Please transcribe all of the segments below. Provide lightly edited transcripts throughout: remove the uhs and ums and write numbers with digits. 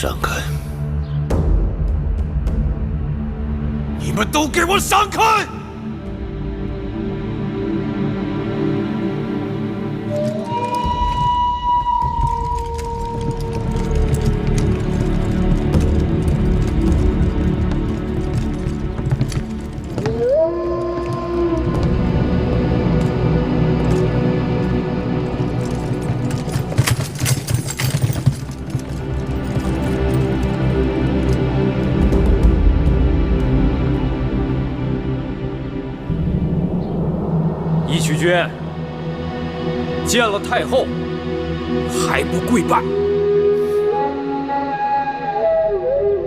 闪开！你们都给我闪开！义渠君见了太后，还不跪拜？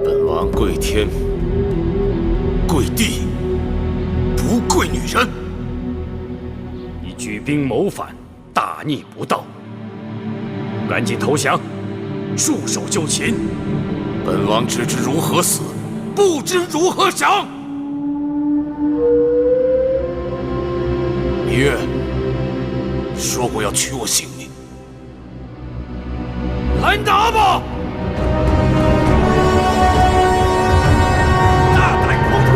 本王跪天、跪地，不跪女人。你举兵谋反，大逆不道，赶紧投降，束手就擒。本王只知如何死，不知如何降。芈月说过要取我性命，来拿吧！大胆狂徒！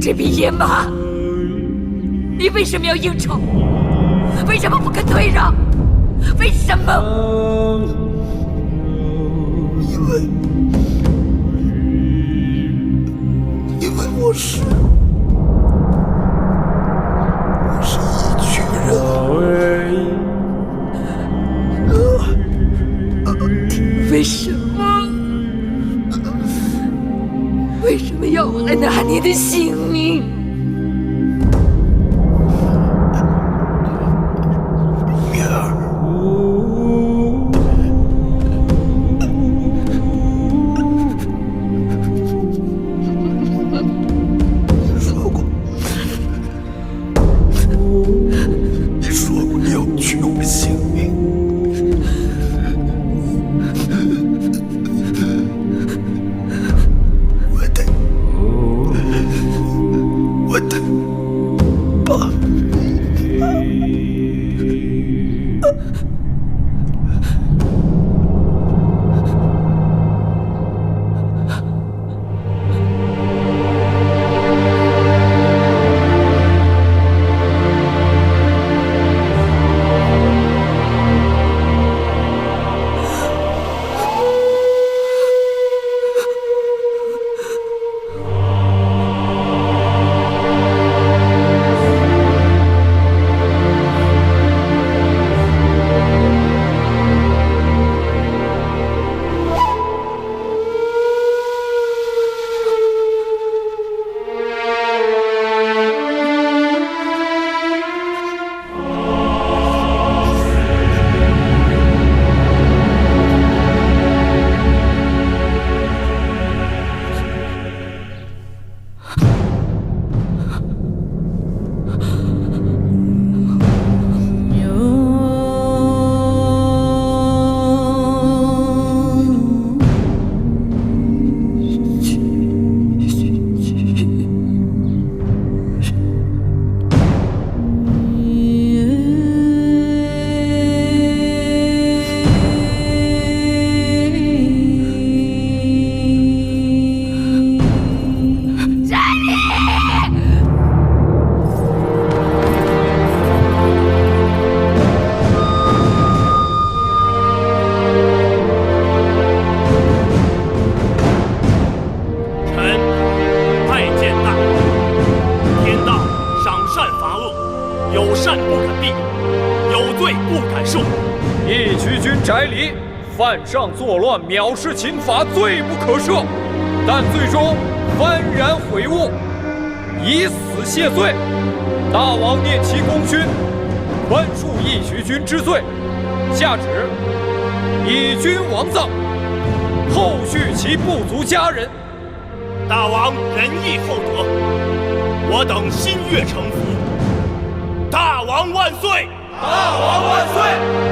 是匹野马，你为什么要应酬？为什么不肯退让？为什么？因为我是一群人。为什么？为什么要我来拿你的性命？明儿，你说过你要取我性命。我的爸。犯上作乱，藐视秦法，罪不可赦。但最终幡然悔悟，以死谢罪。大王念其功勋，宽恕义渠君之罪。下旨以君王葬，后续其部族家人。大王仁义厚德，我等心悦诚服。大王万岁！大王万岁！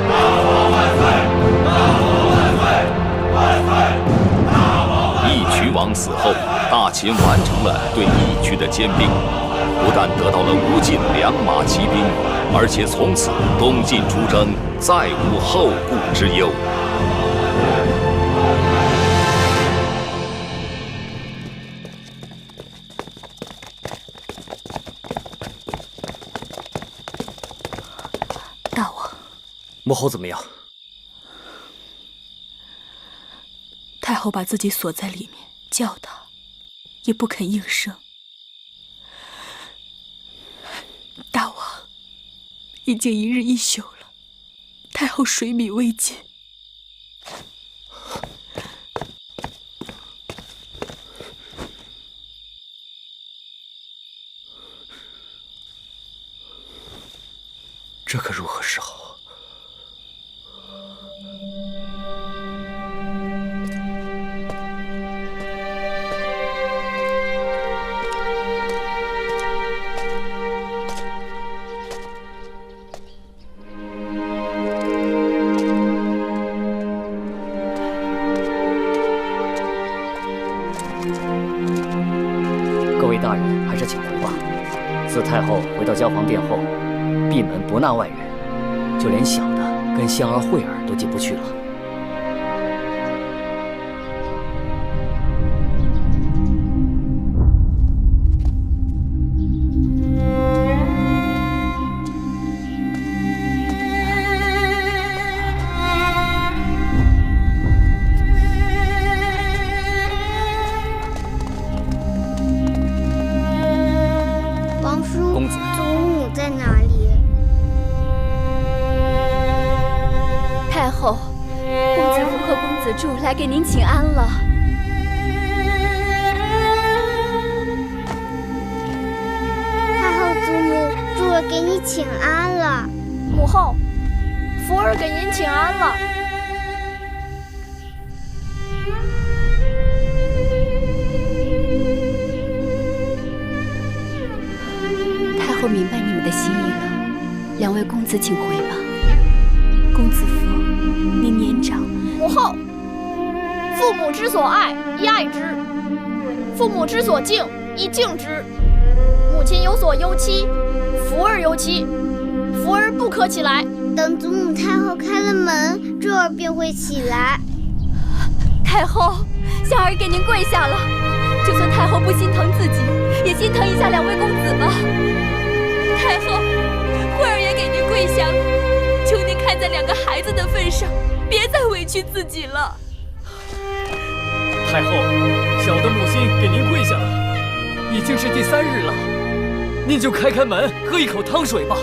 大王万岁！大王万岁！万岁！大王万岁！义渠王死后，大秦完成了对义渠的兼并，不但得到了无尽良马骑兵，而且从此东晋出征再无后顾之忧。大王，母后怎么样？太后把自己锁在里面，叫他也不肯应声。大王已经一日一宿了，太后水米未进。这可如何是好？各位大人，还是请读吧。自太后回到交皇殿后，闭门不纳外人，就连小的跟香儿、慧儿都进不去了。主来给您请安了。太后祖母，主儿给你请安了。母后，福儿给您请安了。太后明白你们的心意了，两位公子请回吧。公子福，你年长。母后，父母之所爱，宜爱之；父母之所敬，宜敬之。母亲有所忧戚，福儿忧戚，福儿不可起来。等祖母太后开了门，珠儿便会起来。太后，香儿给您跪下了。就算太后不心疼自己，也心疼一下两位公子吧。太后，慧儿也给您跪下了，求您看在两个孩子的份上，别再委屈自己了。太后，小的母亲给您跪下了，已经是第3日了，您就开门，喝一口汤水吧。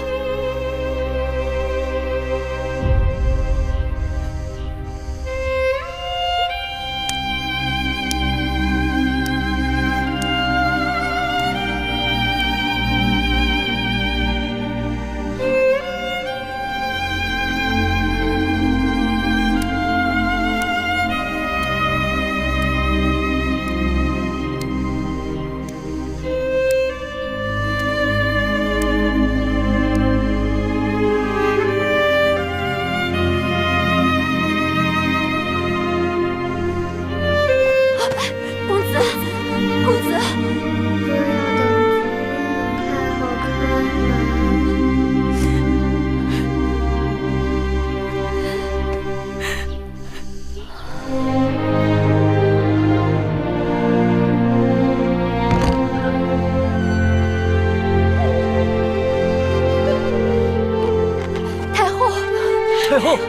太后，母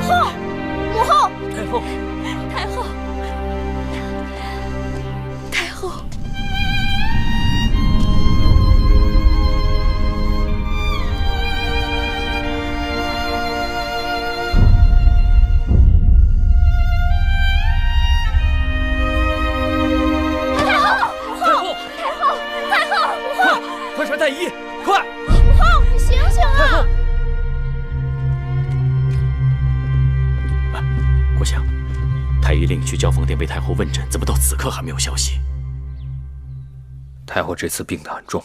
后，太后，太后，太后。快传太医，快！母后，你醒醒啊！国相，太医令去交锋殿为太后问诊，怎么到此刻还没有消息？太后这次病得很重，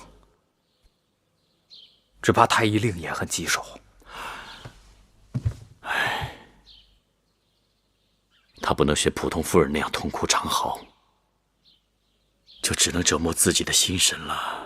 只怕太医令也很棘手。唉，她不能学普通妇人那样痛哭长嚎，就只能折磨自己的心神了。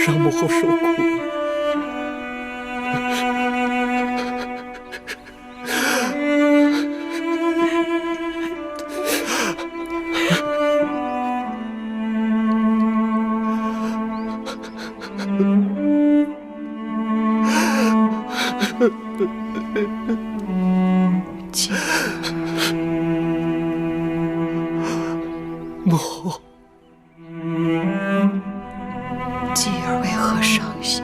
让母后受苦。姐，母后。继儿为何伤心？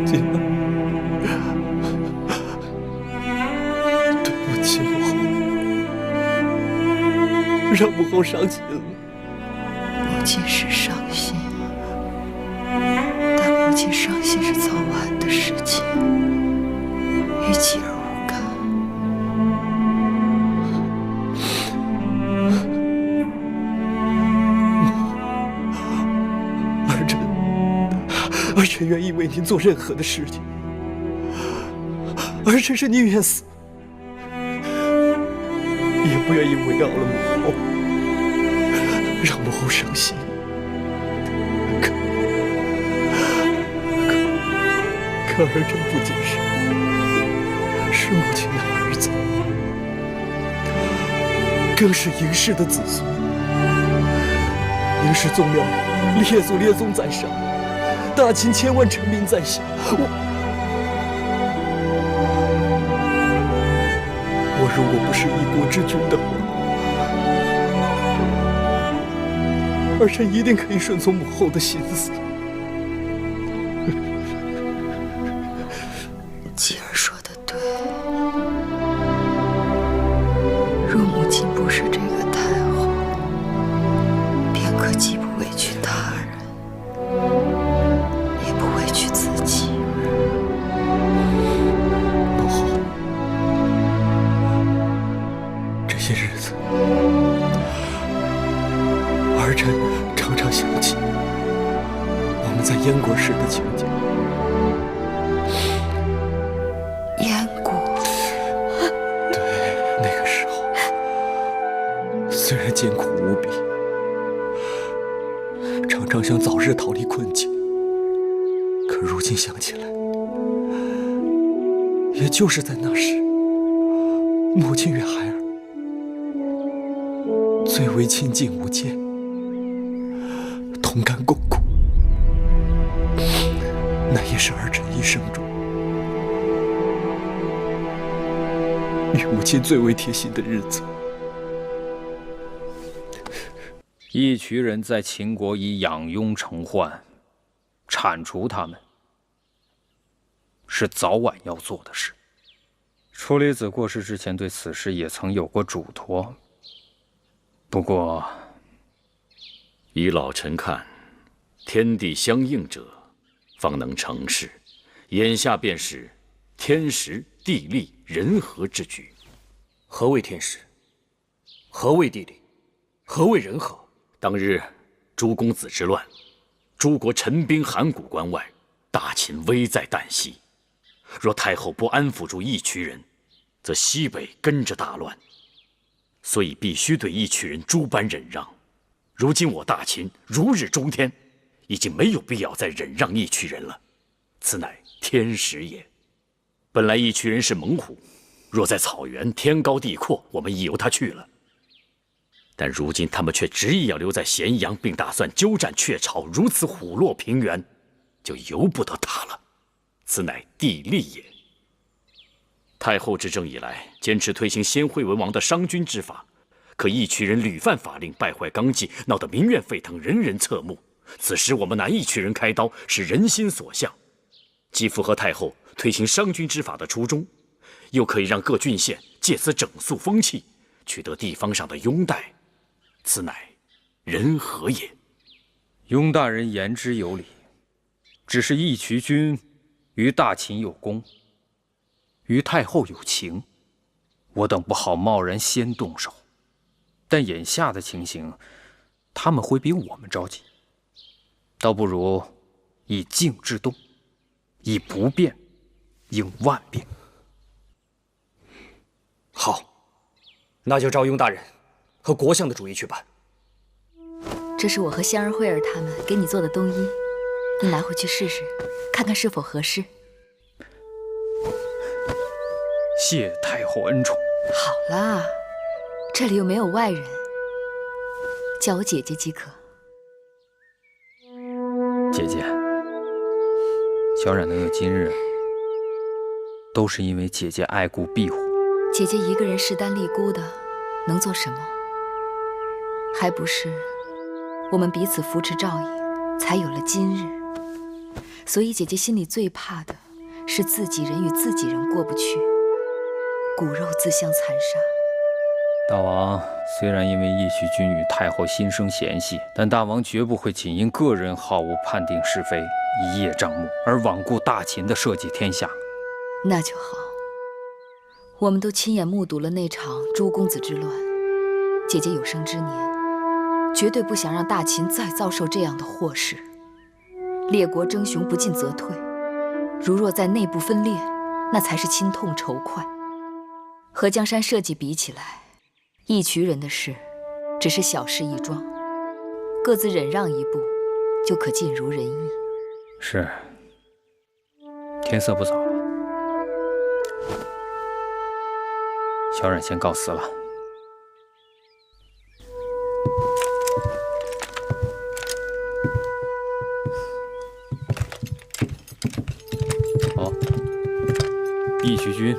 继儿，对不起母后，让母后伤心了。母亲是伤心，但母亲伤心是早晚的事情，与继儿无干。儿臣愿意为您做任何的事情，儿臣是宁愿死，也不愿意为熬了母后，让母后伤心。可儿臣不仅是母亲的儿子，更是嬴氏的子孙。嬴氏宗庙列祖列宗在上，大秦千万臣民在下。我如果不是一国之君的话，儿臣一定可以顺从母后的心思。妻儿说的对，若母亲不是这个太后，便可既不委屈他人，也不委屈自己。母后，这些日子，儿臣常常想起我们在燕国时的情景。燕国，对，那个时候虽然艰苦无比，常常想早日逃离困境，可如今想起来，也就是在那时，母亲与孩儿最为亲近无间，同甘共苦，那也是儿臣一生中与母亲最为贴心的日子。义渠人在秦国以养庸成患，铲除他们，是早晚要做的事。处理子过世之前，对此事也曾有过嘱托。不过，依老臣看，天地相应者，方能成事。眼下便是天时、地利、人和之局。何谓天时？何谓地利？何谓人和？当日诸公子之乱，诸国陈兵函谷关外，大秦危在旦夕。若太后不安抚住义渠人，则西北跟着大乱。所以必须对义渠人诸般忍让。如今我大秦如日中天，已经没有必要再忍让义渠人了。此乃天时也。本来义渠人是猛虎，若在草原天高地阔，我们已由他去了。但如今他们却执意要留在咸阳，并打算鸠占鹊巢，如此虎落平原，就由不得他了。此乃地利也。太后执政以来，坚持推行先惠文王的商君之法，可义渠人屡犯法令，败坏纲纪，闹得民怨沸腾，人人侧目。此时我们拿义渠人开刀，是人心所向，既符合太后推行商君之法的初衷，又可以让各郡县借此整肃风气，取得地方上的拥戴。此乃人和也。雍大人言之有理，只是义渠君与大秦有功，与太后有情，我等不好贸然先动手。但眼下的情形，他们会比我们着急，倒不如以静制动，以不变应万变。好，那就照雍大人和国相的主意去办。这是我和香儿、慧儿他们给你做的冬衣，你拿回去试试，看看是否合适。谢太后恩宠。好啦，这里又没有外人，叫我姐姐即可。姐姐，小冉能有今日，都是因为姐姐爱顾庇护。姐姐一个人势单力孤的，能做什么？还不是我们彼此扶持照应，才有了今日。所以姐姐心里最怕的是自己人与自己人过不去，骨肉自相残杀。大王虽然因为义渠君与太后心生嫌隙，但大王绝不会仅因个人好恶判定是非，一叶障目，而罔顾大秦的社稷天下。那就好。我们都亲眼目睹了那场诸公子之乱，姐姐有生之年，绝对不想让大秦再遭受这样的祸事。列国争雄，不进则退，如若在内部分裂，那才是心痛仇快。和江山社稷比起来，义渠人的事只是小事一桩，各自忍让一步，就可尽如人意。是，天色不早了，小冉先告辞了。好，义渠君。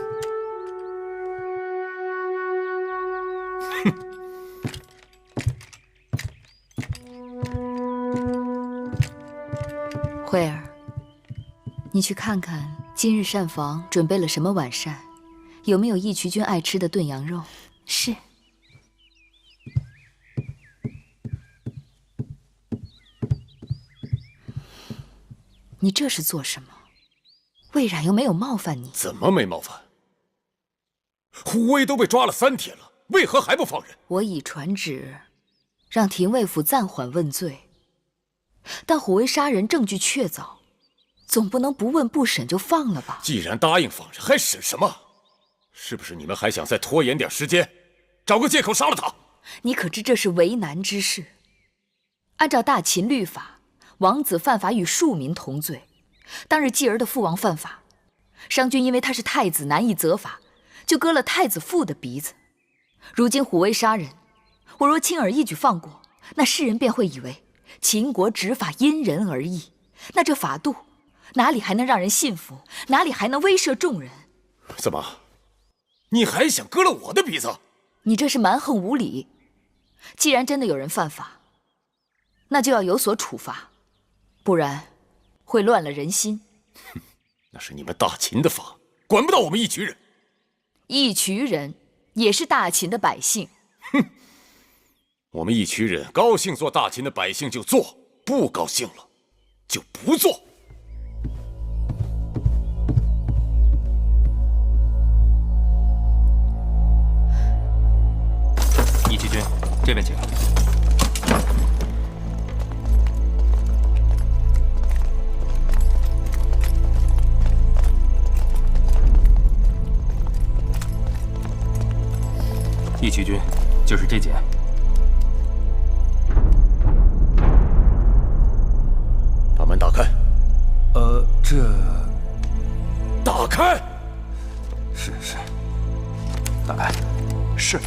慧儿，你去看看今日膳房准备了什么晚膳，有没有义渠君爱吃的炖羊肉？是。你这是做什么？魏冉又没有冒犯你。怎么没冒犯？虎威都被抓了3天了，为何还不放人？我已传旨，让廷尉府暂缓问罪。但虎威杀人证据确凿，总不能不问不审就放了吧？既然答应放人，还审什么？是不是你们还想再拖延点时间，找个借口杀了他？你可知这是为难之事？按照大秦律法，王子犯法与庶民同罪。当日继儿的父王犯法，商君因为他是太子难以责罚，就割了太子父的鼻子。如今虎威杀人，我若轻而易举放过，那世人便会以为秦国执法因人而异，那这法度哪里还能让人信服？哪里还能威慑众人？怎么，你还想割了我的鼻子？你这是蛮横无理。既然真的有人犯法，那就要有所处罚，不然会乱了人心。哼，那是你们大秦的法，管不到我们义渠人。义渠人也是大秦的百姓。哼。我们义渠人高兴做大秦的百姓就做，不高兴了就不做。义渠君，这边请。义渠君，就是这件。把门打开。这……打开。是，打开。是。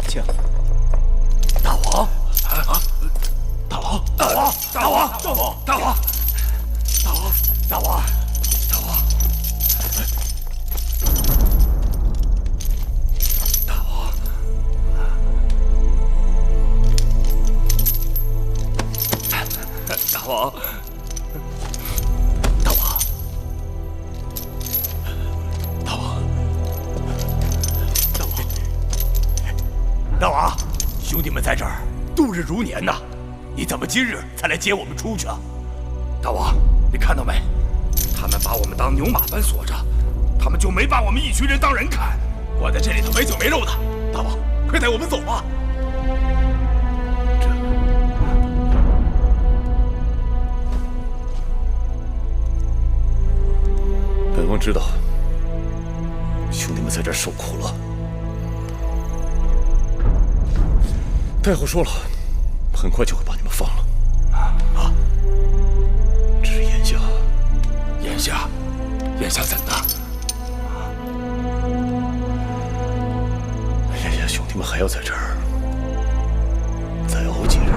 请。大王，大王，大王，大王，大王，大王，大王，大王。大王，大王，大王，大王，大王，兄弟们在这儿度日如年呐，你怎么今日才来接我们出去啊？大王，你看到没？他们把我们当牛马般锁着，他们就没把我们义渠人当人看，关在这里头没酒没肉的。大王，快带我们走吧。本王知道，兄弟们在这儿受苦了。太后说了，很快就会把你们放了。啊！只是眼下怎的？眼下兄弟们还要在这儿再熬几日，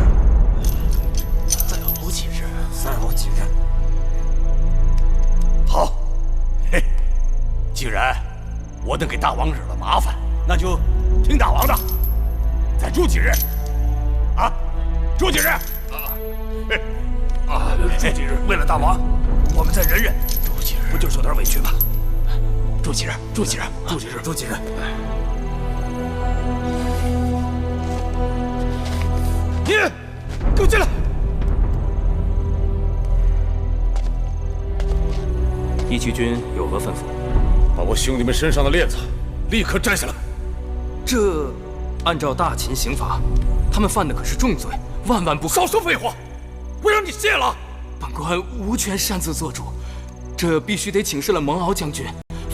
再熬几日。好。嘿，既然我等给大王惹了麻烦，那就听大王的，再住几日，啊，住几日，住几日，为了大王，我们再忍忍，住几日，不就受点委屈吗？住几日，住几日，住几日，住几日。你给我进来！义渠君有何吩咐？把我兄弟们身上的链子立刻摘下来。这按照大秦刑法，他们犯的可是重罪，万万不可。少说废话！我让你卸了。本官无权擅自做主，这必须得请示了蒙敖将军，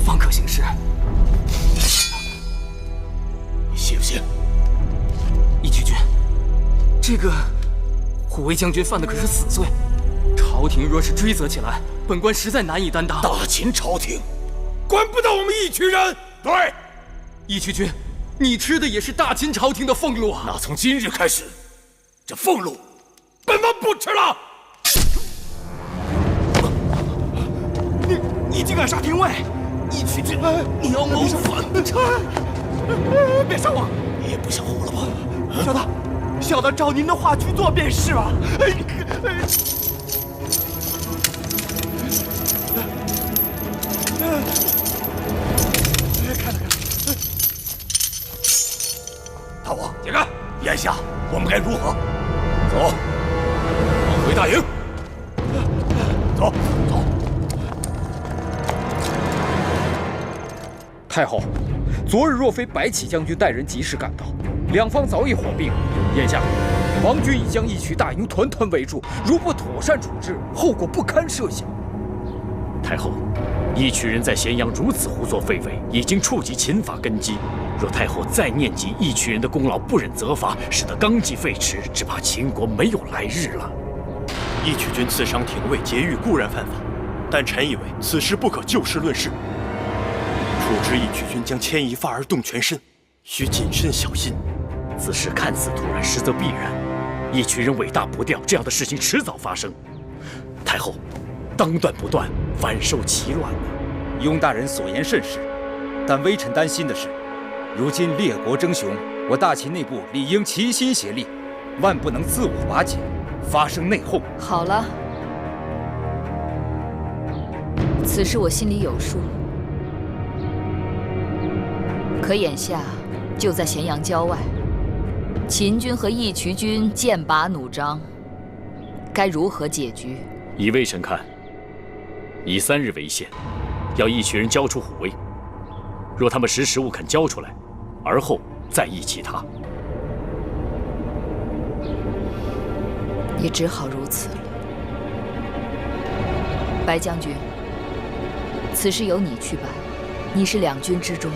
方可行事。你信不信？义渠君，这个虎威将军犯的可是死罪，朝廷若是追责起来，本官实在难以担当。大秦朝廷管不到我们义渠人。对，义渠君，你吃的也是大秦朝廷的俸禄啊！那从今日开始，这俸禄本王不吃了。你竟敢杀廷尉！义渠君，你要谋反！别杀我！你也不想活了吧？小的照您的话去做便是了。看。大王，解开！眼下我们该如何？走，往回大营。走。太后，昨日若非白起将军带人及时赶到，两方早已火并。眼下，王军已将义渠大营团团围住，如不妥善处置，后果不堪设想。太后，义渠人在咸阳如此胡作非为，已经触及秦法根基。若太后再念及义渠人的功劳，不忍责罚，使得纲纪废弛，只怕秦国没有来日了。义渠君刺伤廷尉劫狱固然犯法，但臣以为此事不可就事论事。处置义渠君将牵一发而动全身，需谨慎小心。此事看似突然，实则必然。义渠人尾大不掉，这样的事情迟早发生。太后，当断不断，反受其乱啊！雍大人所言甚是，但微臣担心的是，如今列国争雄，我大秦内部理应齐心协力，万不能自我瓦解，发生内讧。好了，此事我心里有数。可眼下就在咸阳郊外，秦军和义渠军剑拔弩张，该如何解局？以微臣看，以3日为限，要义渠人交出虎威。若他们识时务肯交出来，而后再议其他。也只好如此了。白将军，此事由你去办，你是两军之中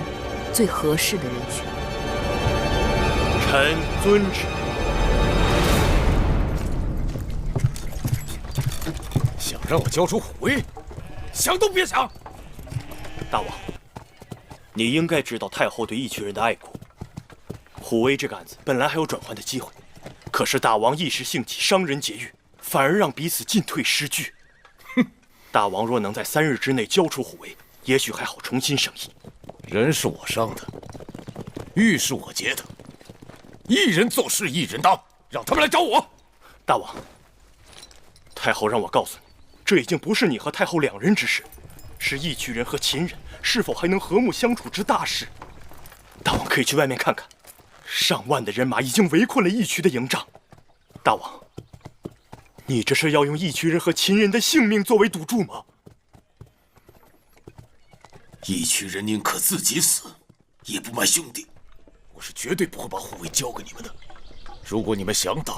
最合适的人选。臣遵旨。想让我交出虎威，想都别想！大王，你应该知道太后对义渠人的爱顾。虎威这个案子本来还有转圜的机会，可是大王一时兴起，伤人劫狱，反而让彼此进退失据。哼！大王若能在3日之内交出虎威，也许还好重新审议。人是我伤的，玉是我劫的，一人做事一人当，让他们来找我。大王，太后让我告诉你，这已经不是你和太后两人之事，是义渠人和秦人是否还能和睦相处之大事。大王可以去外面看看，上万的人马已经围困了义渠的营帐。大王，你这是要用义渠人和秦人的性命作为赌注吗？义渠人宁可自己死，也不卖兄弟。我是绝对不会把虎威交给你们的。如果你们想打，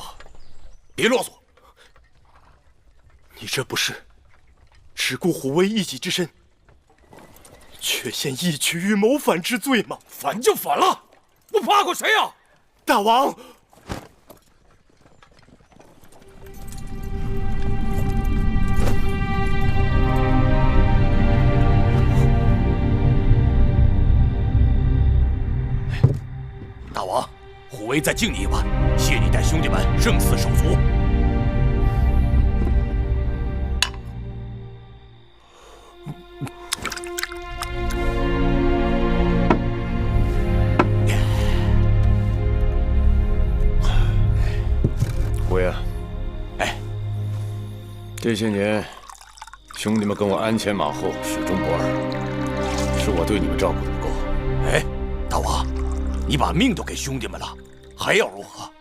别啰嗦。你这不是只顾虎威一己之身，却陷义渠于谋反之罪吗？反就反了，我怕过谁呀？大王。大王，虎威再敬你一碗，谢你带兄弟们生死手足。虎威啊，这些年，兄弟们跟我鞍前马后，始终不二，是我对你们照顾的不够。大王，你把命都给兄弟们了，还要如何？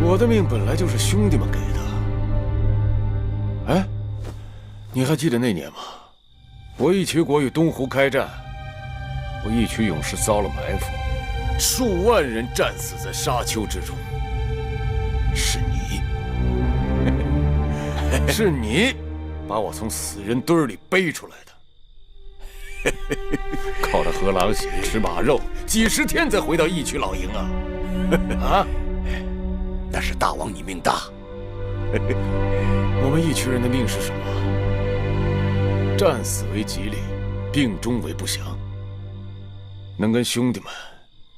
我的命本来就是兄弟们给的。你还记得那年吗？我义渠国与东湖开战，我义渠勇士遭了埋伏，数万人战死在沙丘之中。是你，是你把我从死人堆里背出来的。靠着喝狼血、吃马肉，几十天才回到义渠老营啊！啊！但是大王你命大，我们义渠人的命是什么？战死为吉利，病终为不祥。能跟兄弟们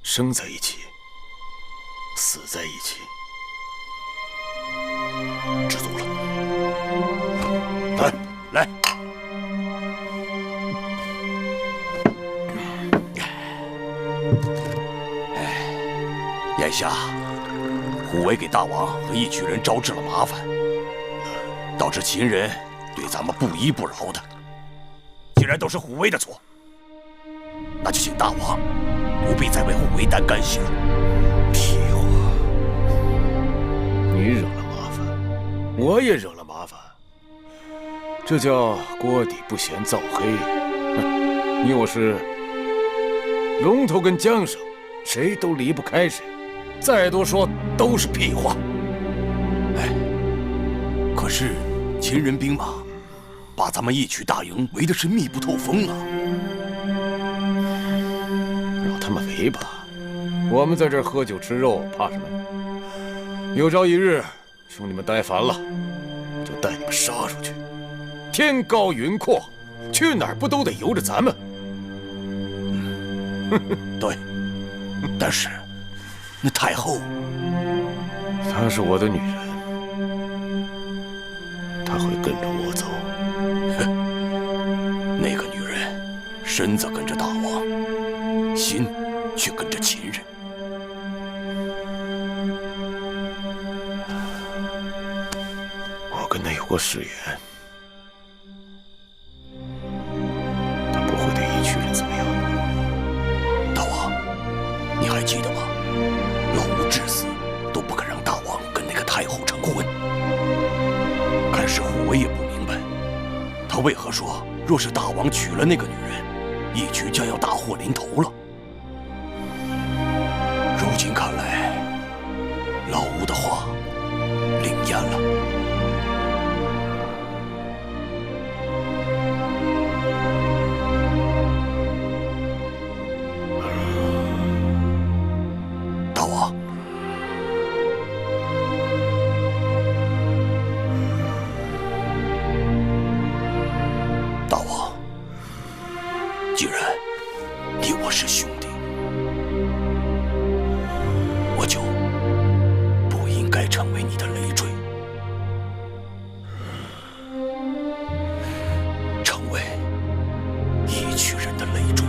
生在一起，死在一起。知足了。来。眼下，虎威给大王和义渠人招致了麻烦，导致秦人对咱们不依不饶的。既然都是虎威的错，那就请大王不必再为虎威担干系了。屁话！你惹了麻烦，我也惹了麻烦，这叫锅底不咸灶黑。你我是龙头跟缰绳，谁都离不开谁。再多说都是屁话。哎，可是秦人兵马把咱们义渠大营围的是密不透风啊！让他们围吧，我们在这儿喝酒吃肉，怕什么？有朝一日，兄弟们待烦了，就带你们杀出去。天高云阔，去哪儿不都得由着咱们？对，但是那太后，她是我的女人，她会跟着我走。那个女人身子跟着大王，心却跟着秦人。我跟她有过誓言，她不会对义渠人怎么样的。大王，你还记得吗？老吴至死都不肯让大王跟那个太后成婚。看是虎威也不明白，他为何说若是大王娶了那个女人，义渠将要大祸临头了。如今看来，老吴的话灵验了。大王，大王，既然你我是兄弟，我就不应该成为你的累赘，成为义渠人的累赘。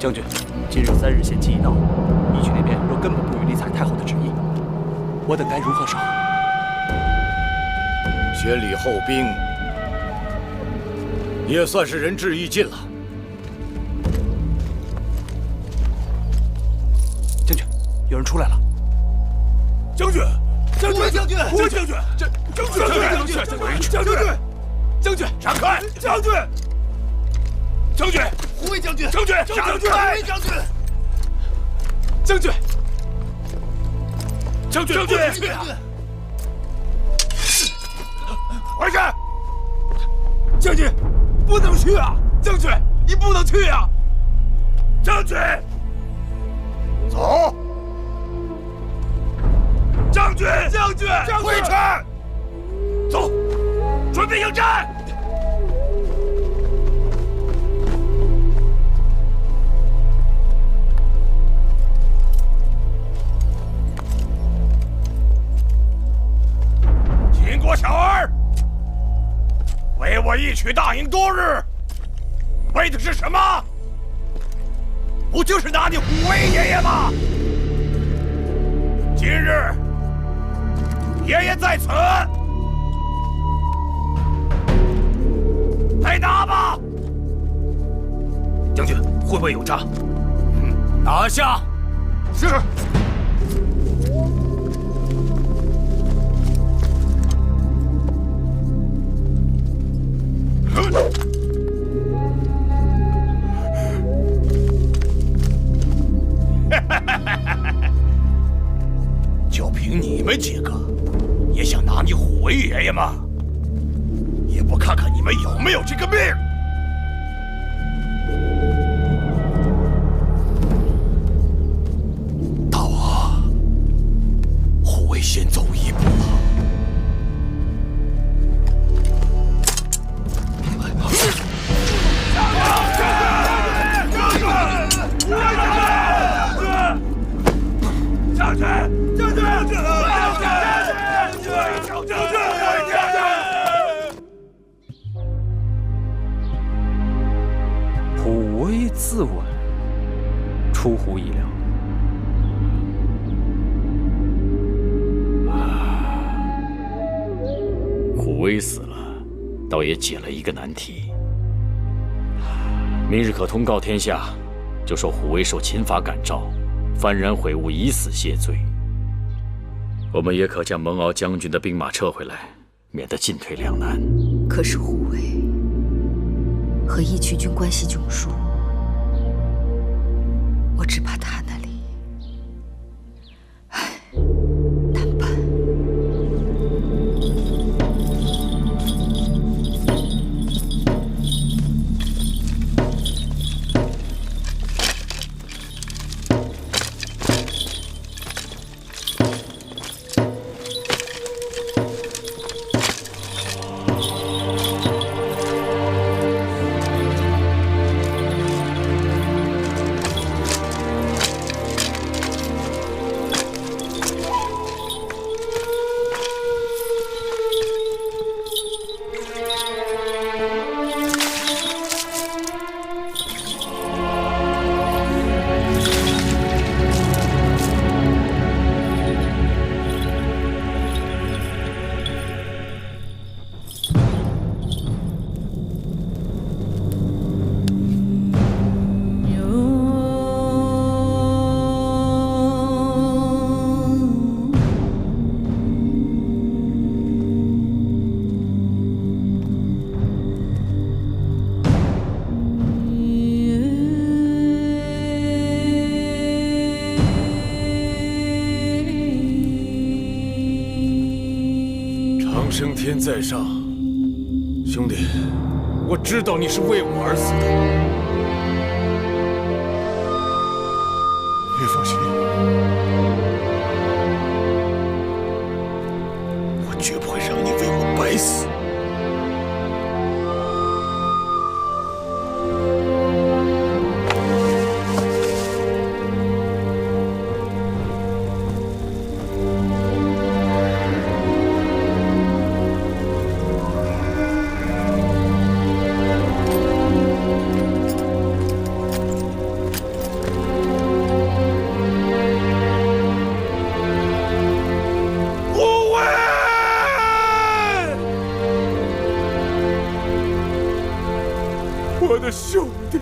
将军，今日3日限期已到，义渠那边若根本不予理睬太后的旨意，我等该如何是好？先礼后兵，也算是仁至义尽了。将军，有人出来了。将军，将军，将军，将军，将军，将军，闪开！将军，将军，护卫将军，将军，闪开！将军，将军，将军，将军，回去！将军，不能去啊！将军，你不能去啊！将军，走！将军，将军，回去！走，准备迎战！我一曲大营多日，为的是什么？不就是拿你虎威爷爷吗？今日爷爷在此，来拿吧！将军会不会有诈？拿下！是。就凭你们几个，也想拿你虎威爷爷吗？也不看看你们有没有这个命！大王，虎威先走一步吧。虎威自刎，出乎意料。虎威死了，倒也解了一个难题。明日可通告天下，就说虎威受秦法感召，幡然悔悟，以死谢罪。我们也可将蒙敖将军的兵马撤回来，免得进退两难。可是虎威和义渠君关系迥殊，我只怕他那里，难办。升天在上，兄弟，我知道你是为我而死的。你放心，我绝不会让你为我白死。我的兄弟，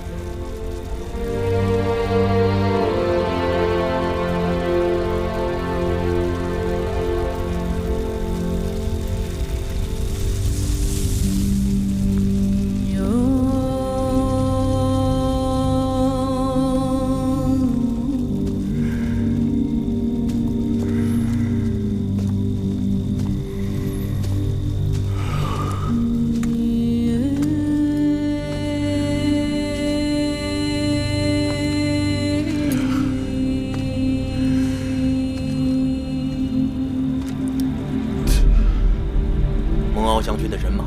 敖将军的人马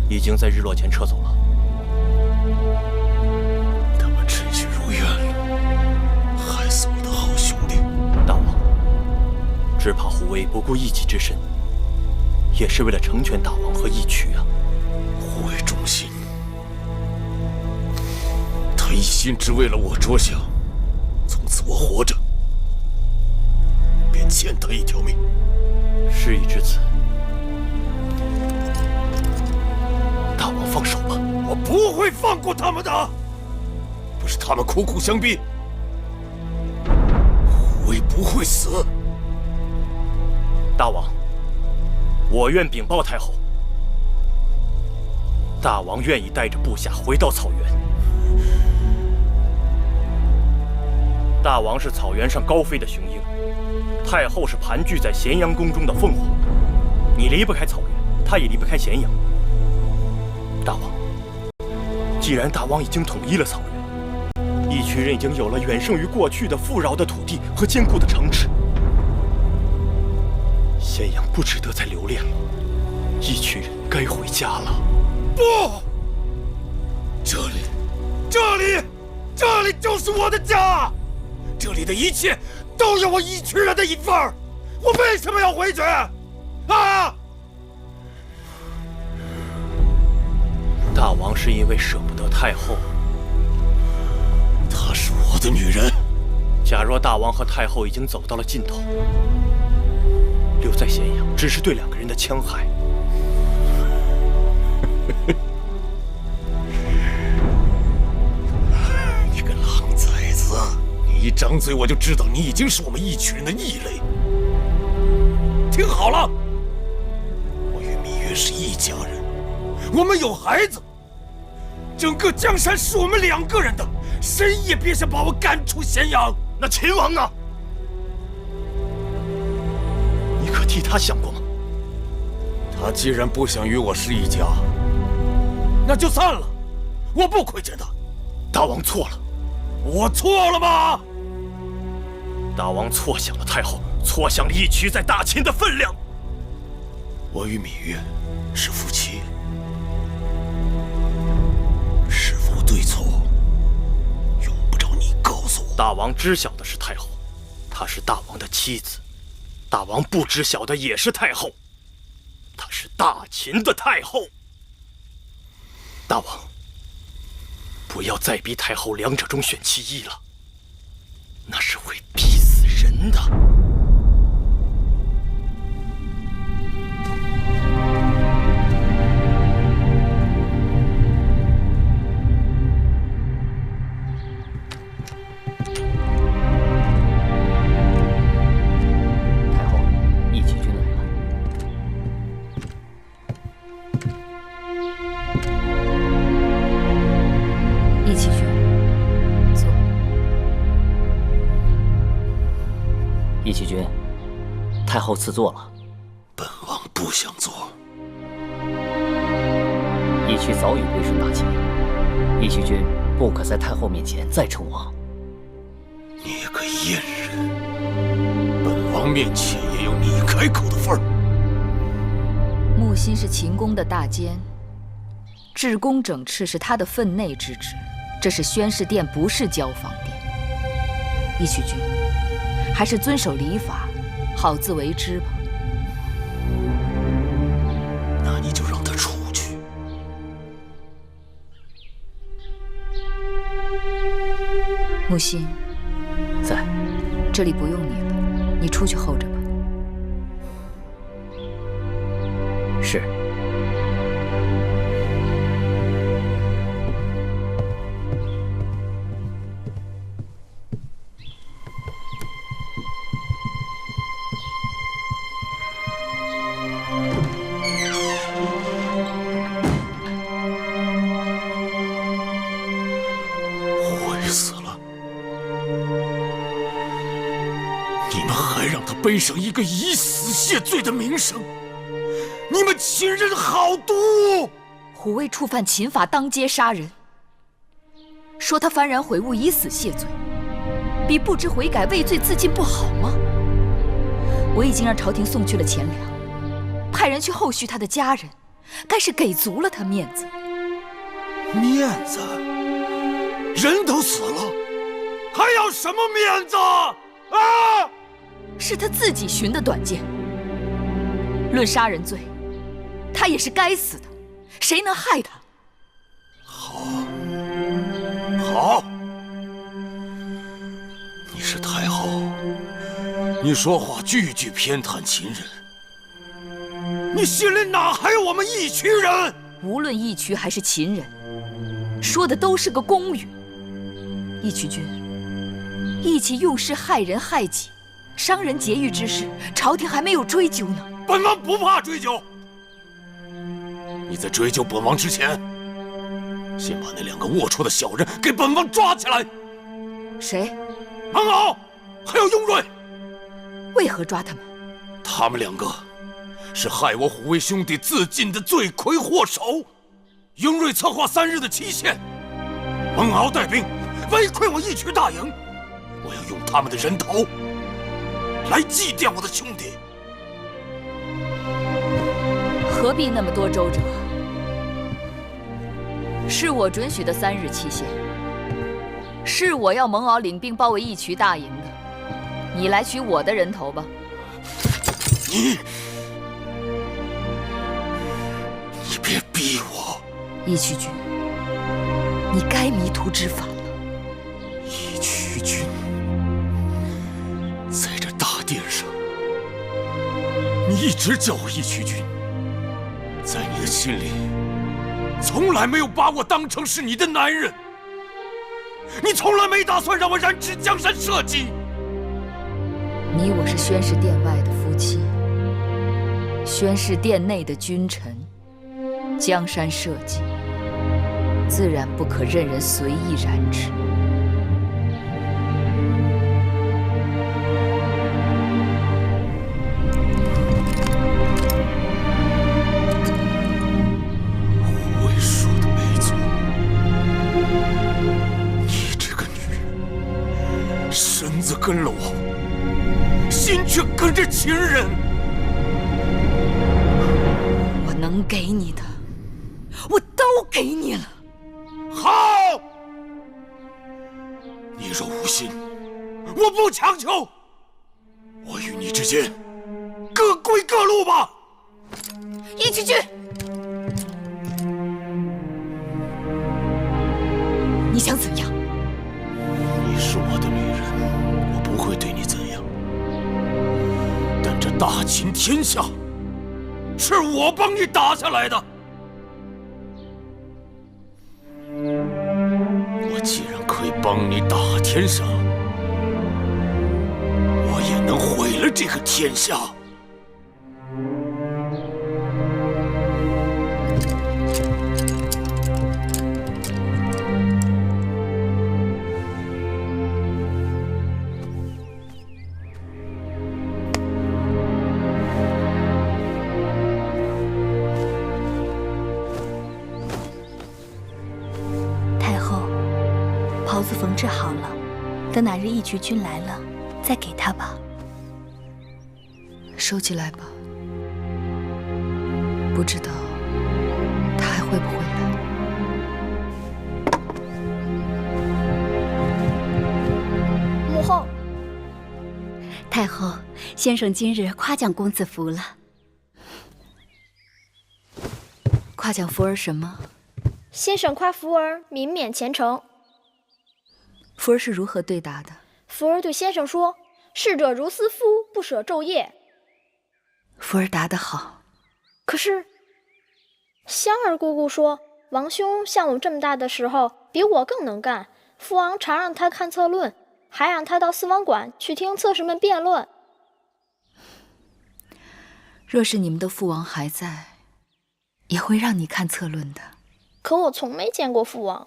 已经在日落前撤走了。他们趁虚如愿了，害死我的好兄弟。大王，只怕胡威不顾一己之身，也是为了成全大王和义渠啊。心只为了我着想，从此我活着，便欠他一条命。事已至此，大王放手吧。我不会放过他们的。不是他们苦苦相逼，虎威不会死。大王，我愿禀报太后，大王愿意带着部下回到草原。大王是草原上高飞的雄鹰，太后是盘踞在咸阳宫中的凤凰。你离不开草原，她也离不开咸阳。大王，既然大王已经统一了草原，一群人已经有了远胜于过去的富饶的土地和坚固的城池，咸阳不值得再留恋了，一群人该回家了。不，这里就是我的家，这里的一切都有我一群人的一份儿，我为什么要回去？啊！大王是因为舍不得太后，她是我的女人。假若大王和太后已经走到了尽头，留在咸阳只是对两个人的戕害。你个狼崽子！你一张嘴我就知道你已经是我们一群人的异类。听好了，我与芈月是一家人，我们有孩子，整个江山是我们两个人的，谁也别想把我赶出咸阳。那秦王呢？你可替他想过吗？他既然不想与我是一家，那就散了，我不亏欠他。大王错了。我错了吗？大王错想了太后，错想了义渠在大秦的分量。我与芈月是夫妻，是否对错，用不着你告诉我。大王知晓的是太后，她是大王的妻子；大王不知晓的也是太后，她是大秦的太后。大王，不要再逼太后两者中选其一了，那是会逼死人的。太后，义渠君来了。义渠君，坐。义渠君，太后赐座了。本王不想坐。义渠早已归顺大秦，义渠君不可在太后面前再称王。你个阉人，本王面前也有你开口的份儿。木心是秦宫的大监，治宫整饬是他的分内之职，这是宣誓殿，不是交房殿。义渠君，还是遵守礼法，好自为之吧。那你就让他出去。木心，在，这里不用你了，你出去候着吧。是。悔死了！你们还让他背上一个以死谢罪的名声，你们秦人好毒！虎卫触犯秦法，当街杀人，说他幡然悔悟，以死谢罪，比不知悔改、畏罪自尽不好吗？我已经让朝廷送去了钱粮，派人去后续他的家人，该是给足了他面子。面子？人都死了，还要什么面子啊？是他自己寻的短见。论杀人罪，他也是该死的，谁能害他？好，你说话句句偏袒秦人，你心里哪还有我们义渠人？无论义渠还是秦人，说的都是个公语。义渠君，一起用事害人害己，伤人劫狱之事，朝廷还没有追究呢。本王不怕追究。你在追究本王之前，先把那2个龌龊的小人给本王抓起来。谁？蒙敖，还有雍瑞。为何抓他们？他们2个是害我虎卫兄弟自尽的罪魁祸首。雍瑞策划3日的期限，蒙敖带兵围困我义渠大营，我要用他们的人头来祭奠我的兄弟。何必那么多周折？是我准许的3日期限，是我要蒙敖领兵包围义渠大营的。你来取我的人头吧。你别逼我！义渠君，你该迷途知返了。义渠君，在这大殿上，你一直叫我义渠君，在你的心里，从来没有把我当成是你的男人。你从来没打算让我染指江山社稷。你我是宣室殿外的夫妻，宣室殿内的君臣，江山社稷，自然不可任人随意染指。胡伟说的没错，你这个女人，身子跟了我，心却跟着秦人。我能给你的，我都给你了。好，你若无心，我不强求。我与你之间各归各路吧。义渠君，你想怎样？你是我的女人，我不会对你怎样。但这大秦天下，是我帮你打下来的。我既然可以帮你打天下，我也能毁了这个天下。袍子缝制好了，等哪日义渠君来了，再给他吧。收起来吧，不知道他还会不会来。母后，太后，先生今日夸奖公子服了。夸奖福儿什么？先生夸福儿敏勉虔诚。福儿是如何对答的？福儿对先生说：“逝者如斯夫，不舍昼夜。”福儿答得好。可是，香儿姑姑说，王兄像我这么大的时候，比我更能干。父王常让他看策论，还让他到司王馆去听策士们辩论。若是你们的父王还在，也会让你看策论的。可我从没见过父王。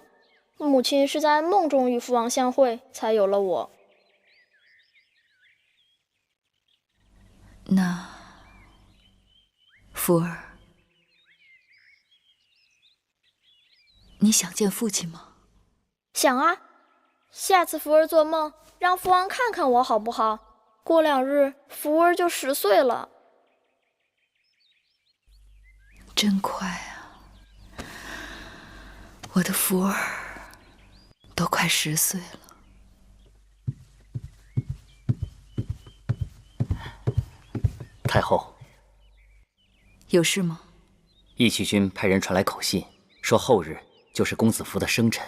母亲是在梦中与父王相会，才有了我。那，福儿，你想见父亲吗？想啊，下次福儿做梦，让父王看看我好不好？过2日，福儿就10岁了。真快啊！我的福儿都快10岁了。太后，有事吗？义渠君派人传来口信，说后日就是公子服的生辰，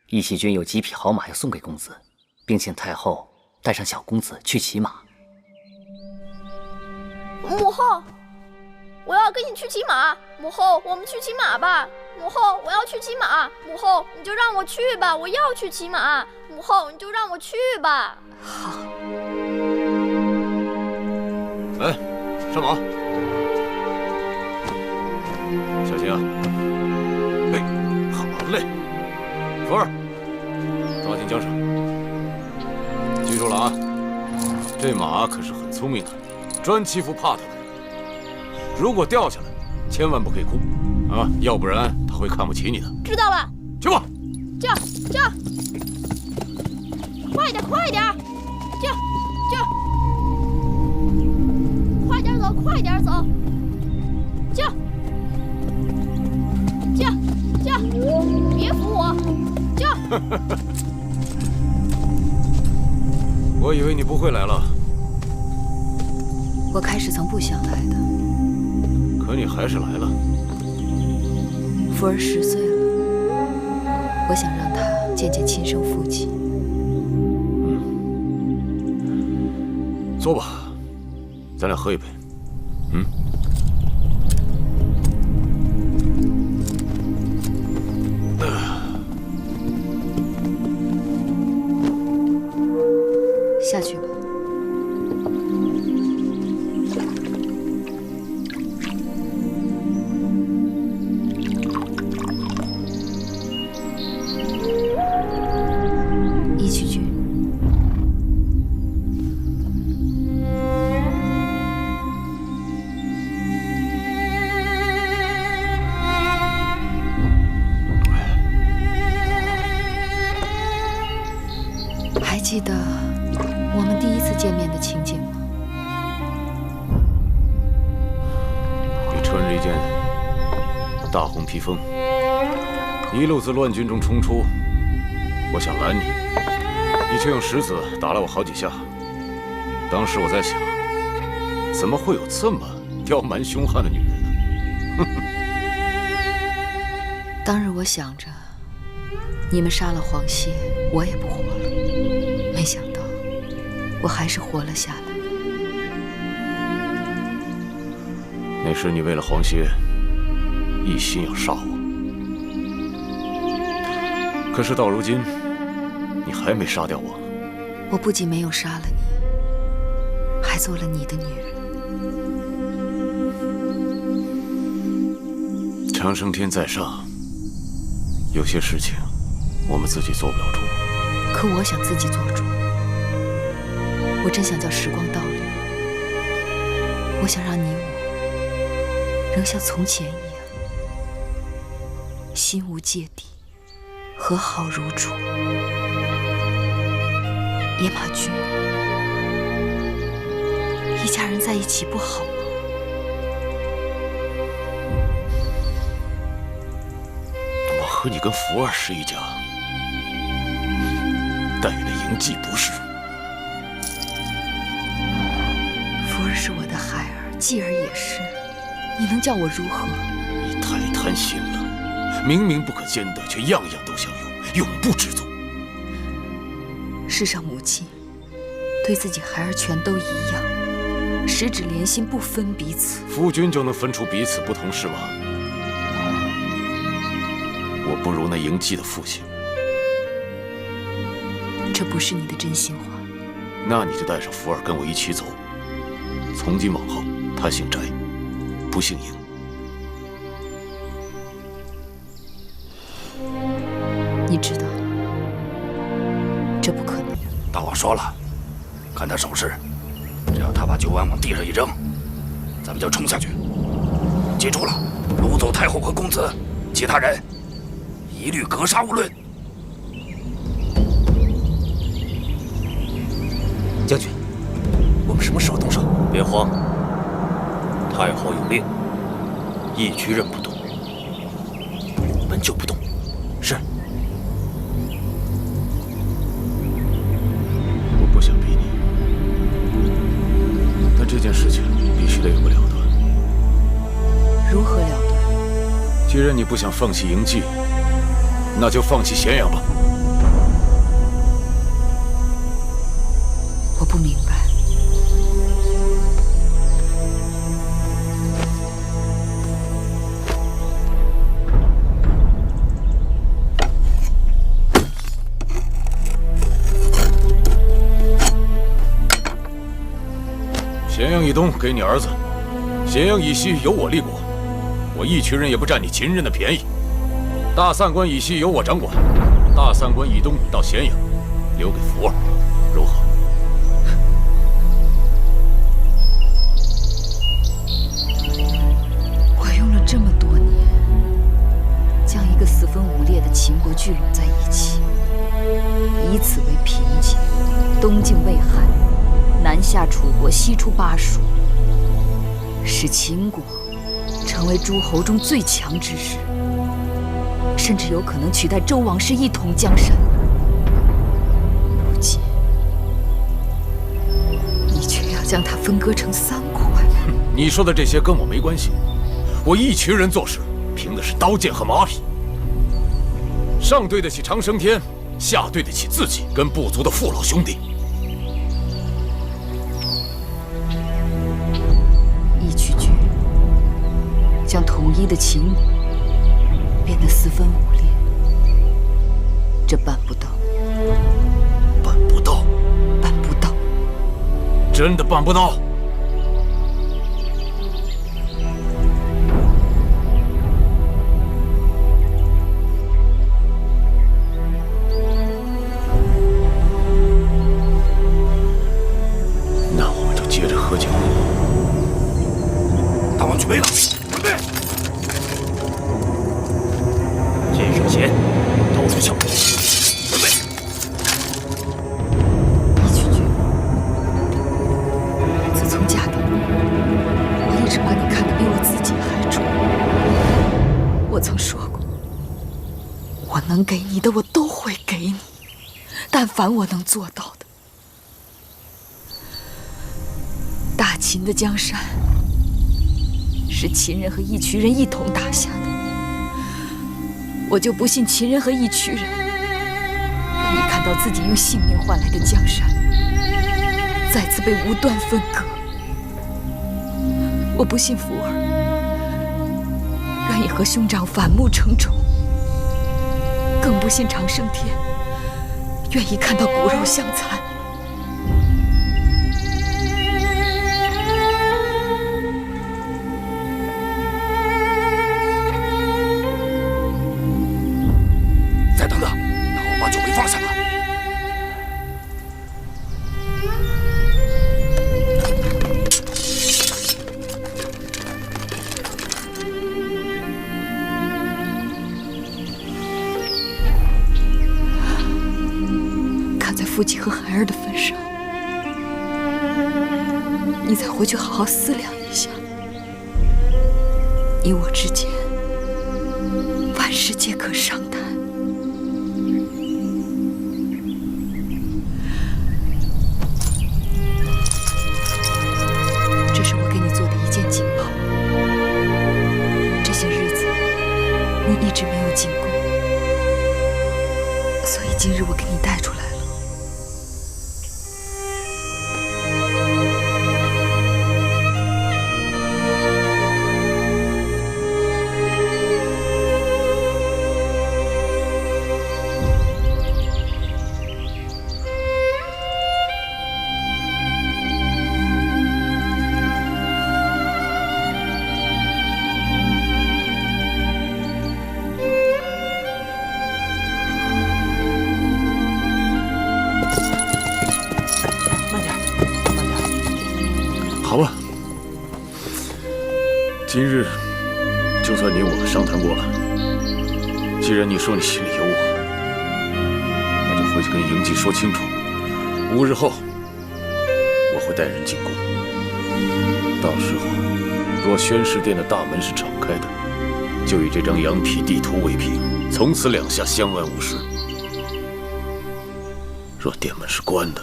义渠君有几匹好马要送给公子，并请太后带上小公子去骑马。母后，我要跟你去骑马。母后，我们去骑马吧。母后，我要去骑马。母后，你就让我去吧，我要去骑马。母后，你就让我去吧。好。来，上马。小心啊！哎，好嘞。福儿，抓紧缰绳。记住了啊，这马可是很聪明的，专欺负怕它的人。如果掉下来，千万不可以哭啊，要不然他会看不起你的。知道了。去吧。这，快点，这，快点走，这，别扶我，这。我以为你不会来了。我开始曾不想来的，可你还是来了。福儿10岁了，我想让他见见亲生父亲。坐吧，咱俩喝一杯。下去吧。义渠君，还记得我们第一次见面的情景吗？你穿着一件大红披风，一路自乱军中冲出，我想拦你，你却用石子打了我好几下。当时我在想，怎么会有这么刁蛮凶悍的女人呢？当日我想着，你们杀了黄歇，我也不活了。没想到，我还是活了下来。那时你为了黄歇，一心要杀我。可是到如今，你还没杀掉我。我不仅没有杀了你，还做了你的女人。长生天在上，有些事情我们自己做不了主。可我想自己做主。我真想叫时光倒流，我想让你我仍像从前一样，心无芥蒂，和好如初。野马君，一家人在一起不好吗？我和你跟福儿是一家，但与那嬴稷不是。福儿是我的孩儿，继儿也是，你能叫我如何？你太贪心了，明明不可兼得，却样样都想用，永不知足。世上母亲对自己孩儿全都一样，十指连心，不分彼此。夫君就能分出彼此不同是吗？我不如那嬴稷的父亲。这不是你的真心话。那你就带上福儿跟我一起走。从今往后，他姓翟，不姓嬴。你知道，这不可能。大王说了，看他手势，只要他把酒碗往地上一扔，咱们就冲下去。记住了，掳走太后和公子，其他人一律格杀勿论。将军，我们什么时候动手？别慌，太后有令，义渠人不动，我们就不动。是。我不想逼你，但这件事情必须得有个了断。如何了断？既然你不想放弃嬴稷，那就放弃咸阳吧。我不明白，东给你儿子，咸阳以西由我立国，我义渠人也不占你秦人的便宜。大散关以西由我掌管，大散关以东到咸阳，留给福儿，如何？我用了这么多年，将一个四分五裂的秦国聚拢在一起，以此为凭借，东晋魏汉，南下楚国，西出巴蜀，使秦国成为诸侯中最强之势，甚至有可能取代周王室一统江山。如今，你却要将它分割成3块。你说的这些跟我没关系，我义渠人做事凭的是刀剑和马匹，上对得起长生天，下对得起自己跟部族的父老兄弟。义渠君将统一的秦国变得4分5裂，这办不到。办不到？办不到。真的办不到？那我们就接着喝酒。大王举杯了，准备。剑圣贤，刀出鞘，准备。义渠君，自从嫁给你，我一直把你看得比我自己还重。我曾说过，我能给你的我都会给你，但凡我能做到的。大秦的江山是秦人和义渠人一同打下的，我就不信秦人和义渠人愿意看到自己用性命换来的江山再次被无端分割。我不信福儿愿意和兄长反目成仇，更不信长生天愿意看到骨肉相残。再等等，让我把酒杯放下吧。看在父亲和孩儿的份上，你再回去好好思量一下，你我之间万事皆可商谈。这是我给你做的一件锦袍，这些日子你一直没有进宫，所以今日我给你带出来了。好吧，今日就算你我商谈过了。既然你说你心里有我，那就回去跟嬴稷说清楚。5日后，我会带人进宫。到时候，若宣誓殿的大门是敞开的，就以这张羊皮地图为凭，从此两下相安无事。若殿门是关的，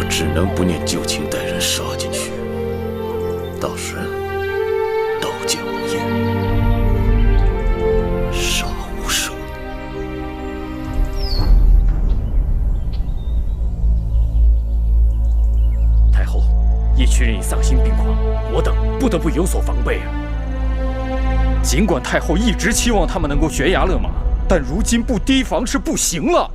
只能不念旧情，带人杀进去。到时刀剑无眼，杀无赦。太后，义渠人已丧心病狂，我等不得不有所防备啊！尽管太后一直期望他们能够悬崖勒马，但如今不提防是不行了。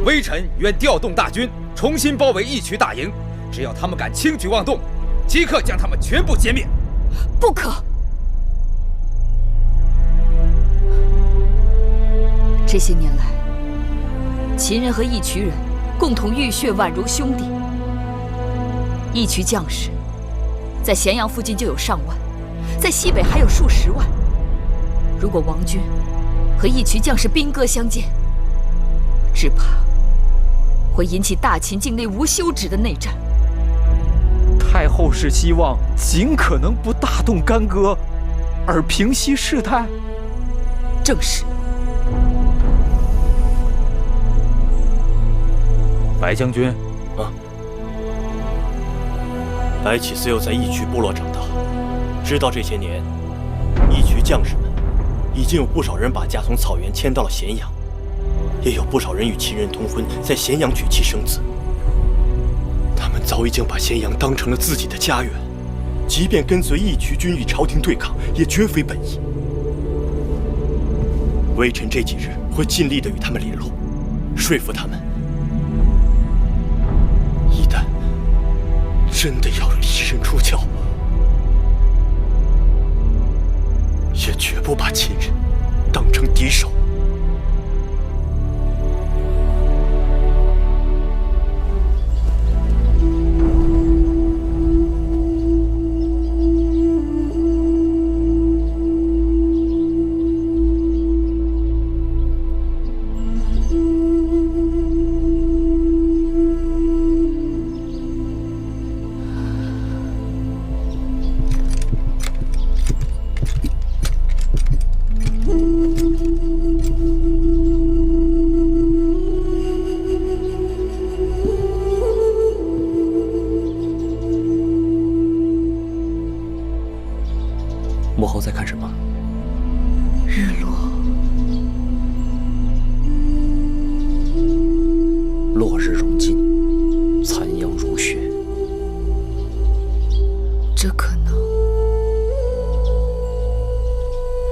微臣愿调动大军，重新包围义渠大营。只要他们敢轻举妄动，即刻将他们全部歼灭。不可！这些年来，秦人和义渠人共同浴血，宛如兄弟。义渠将士在咸阳附近就有上万，在西北还有数十万。如果王军和义渠将士兵戈相见，只怕会引起大秦境内无休止的内战。太后是希望尽可能不大动干戈，而平息事态。正是。白将军，白起自幼在义渠部落长大，知道这些年，义渠将士们已经有不少人把家从草原迁到了咸阳，也有不少人与秦人通婚，在咸阳娶妻生子。他们早已经把咸阳当成了自己的家园，即便跟随义渠军与朝廷对抗，也绝非本意。微臣这几日会尽力的与他们联络，说服他们。一旦真的要离人出鞘，也绝不把秦人当成敌手。幕后在看什么？日落。落日融尽，残阳如血。这可能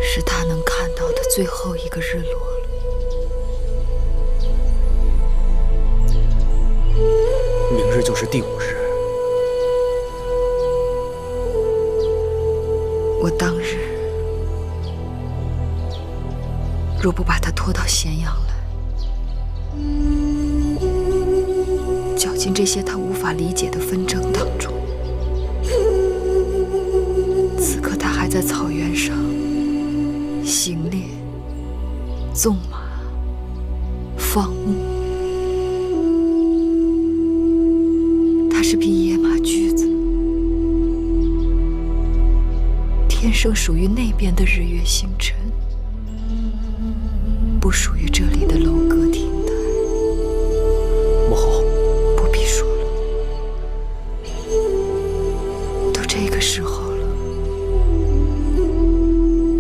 是他能看到的最后一个日落了。明日就是第5日。我当日若不把他拖到咸阳来，搅进这些他无法理解的纷争当中，此刻他还在草原上行猎、纵马、放牧。他是匹野马驹子，天生属于那边的日月星辰，不属于这里的楼阁亭台。幕后，不必说了，都这个时候了，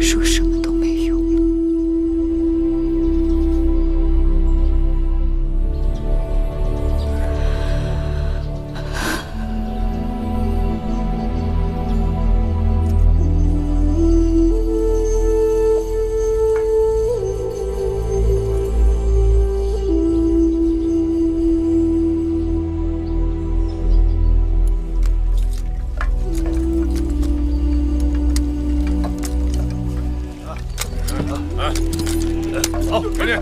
说什么都没用了。好，美女，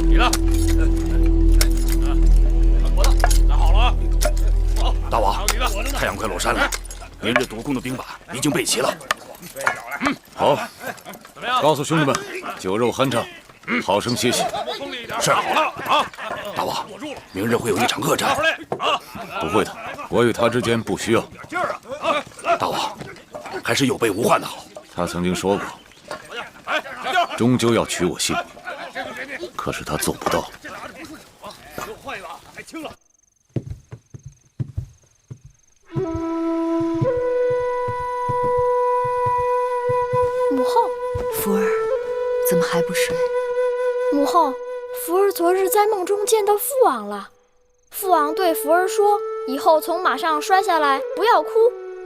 你呢？我的，拿好了啊！好，大王，太阳快落山了，明日夺攻的兵法已经备齐了。好，告诉兄弟们，酒肉酣畅，好生歇息。是。好了啊！大王，明日会有一场恶战。不会的，我与他之间不需要。大王，还是有备无患的好。他曾经说过，终究要取我性命，可是他做不到。又坏了，还轻了。母后，福儿，怎么还不睡？母后，福儿昨日在梦中见到父王了。父王对福儿说，以后从马上摔下来不要哭，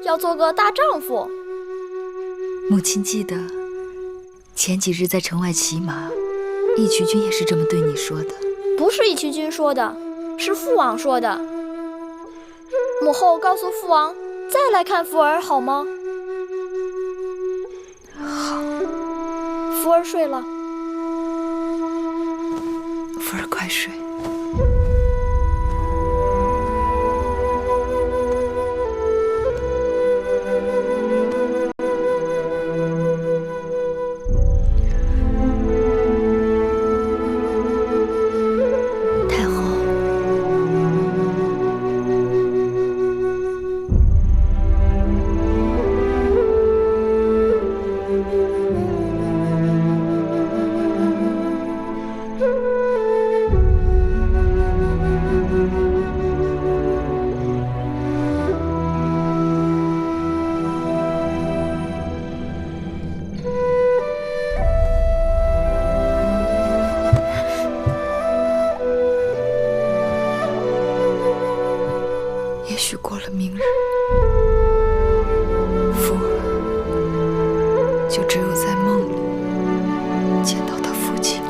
要做个大丈夫。母亲记得，前几日在城外骑马，义渠君也是这么对你说的。不是义渠君说的，是父王说的。母后告诉父王，再来看福儿好吗？好。福儿睡了。福儿快睡。也许过了明日，福儿就只有在梦里见到他父亲。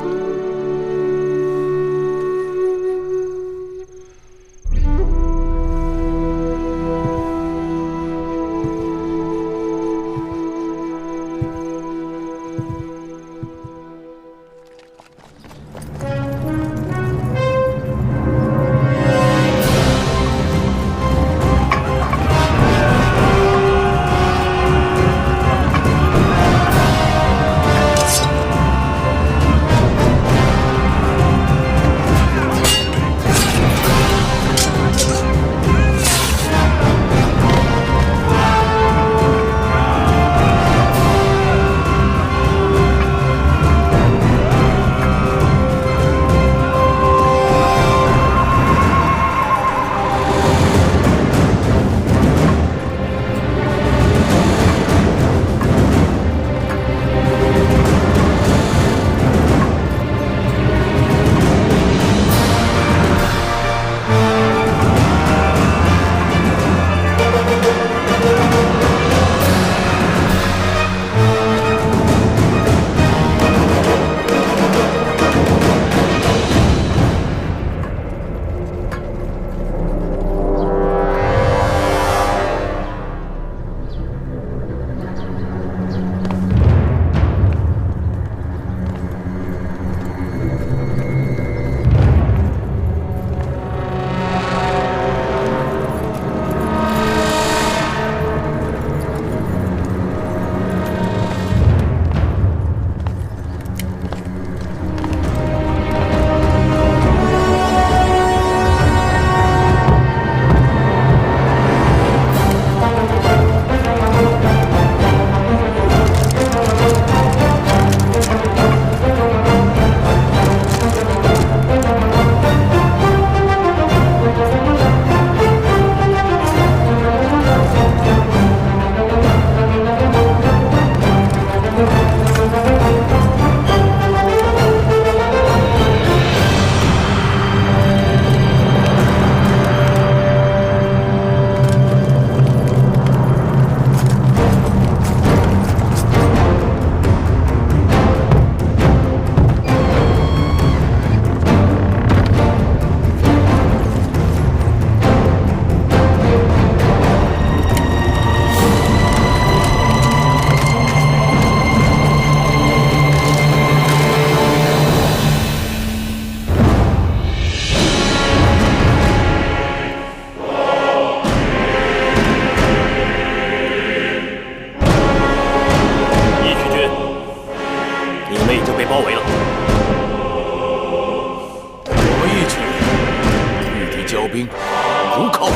不靠武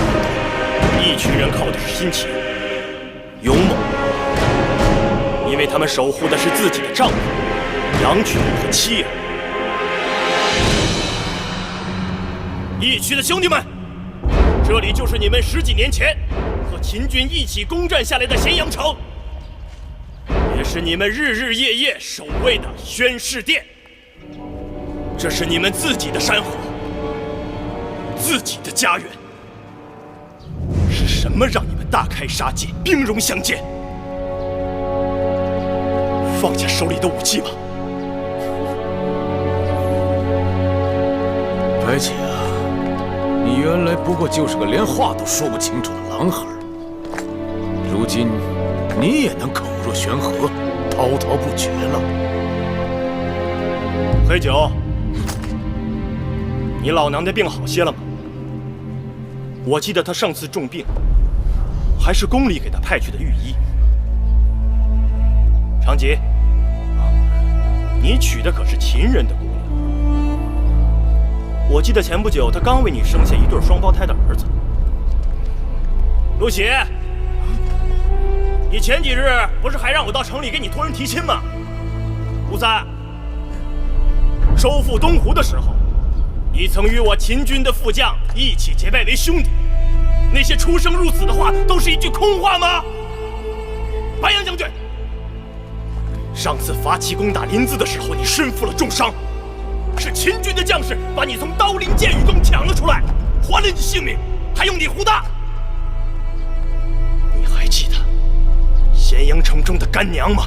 力，义渠人靠的是心情、勇猛，因为他们守护的是自己的丈夫、养娶和妻儿。义渠的兄弟们，这里就是你们10几年前和秦军一起攻占下来的咸阳城，也是你们日日夜夜守卫的宣誓殿。这是你们自己的山河，自己的家园。是什么让你们大开杀戒、兵戎相见？放下手里的武器吧！原来不过就是个连话都说不清楚的狼孩，如今你也能口若悬河，滔滔不绝了。黑九，你老娘的病好些了吗？我记得他上次重病，还是宫里给他派去的御医。长吉，你娶的可是秦人的姑娘。我记得前不久他刚为你生下一对双胞胎的儿子。陆喜，你前几日不是还让我到城里给你托人提亲吗？吴三，收复东湖的时候，你曾与我秦军的副将一起结拜为兄弟，那些出生入死的话都是一句空话吗？白杨将军，上次伐齐攻打临淄的时候，你身负了重伤，是秦军的将士把你从刀林剑雨中抢了出来，还了你性命，还用你胡大？你还记得咸阳城中的干娘吗？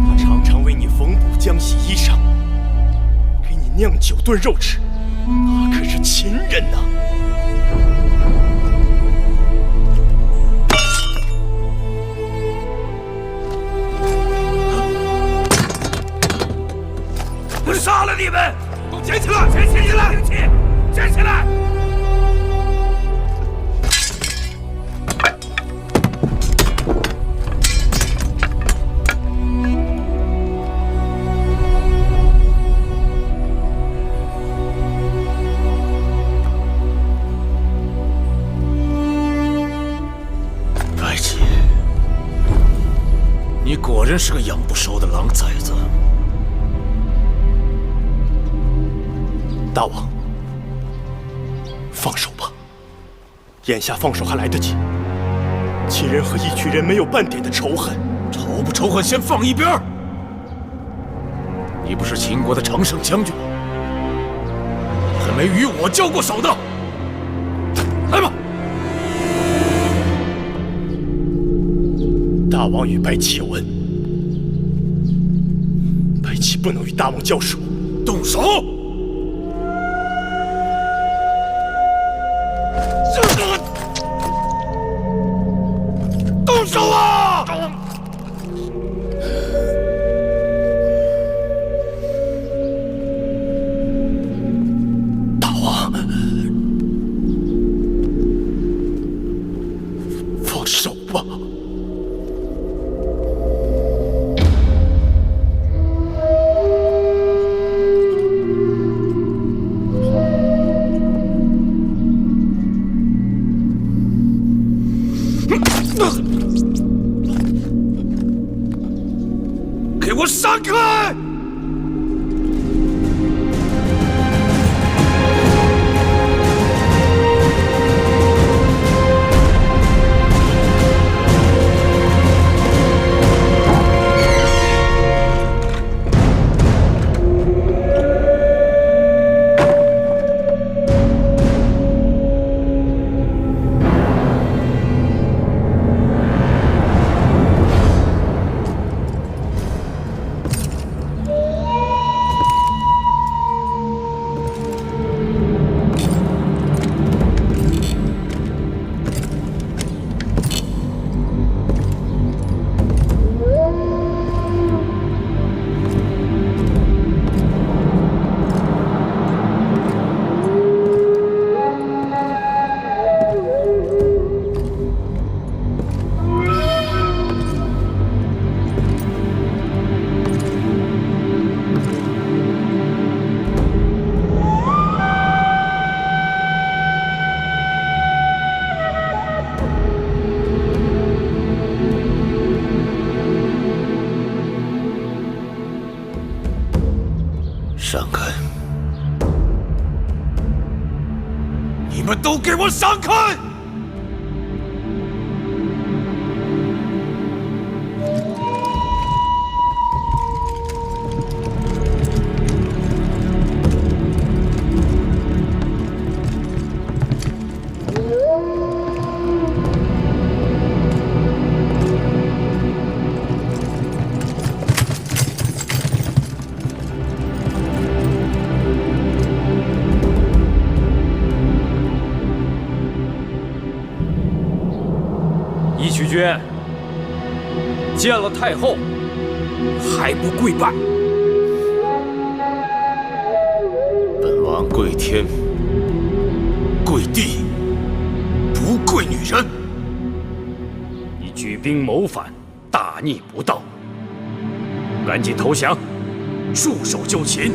她常常为你缝补浆洗衣裳，给你酿酒炖肉吃，她可是秦人呐！我杀了你们！都捡起来！捡起来！捡起来！白起，你果然是个养不熟的狼崽子。大王，放手吧，眼下放手还来得及。秦人和义渠人没有半点的仇恨，仇不仇恨先放一边儿。你不是秦国的常胜将军吗？还没与我交过手的，来吧！大王与白起有恩，白起不能与大王交手。动手！动手啊！大王，放手吧。给我闪开！闪开！你们都给我闪开！义渠君，见了太后还不跪拜？本王跪天，跪地，不跪女人。你举兵谋反，大逆不道，赶紧投降，束手就擒。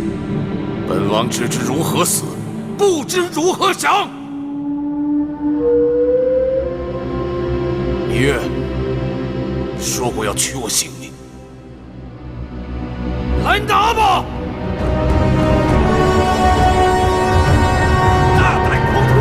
本王只知如何死，不知如何降。芈月说过要取我性命，来拿吧！大胆狂徒！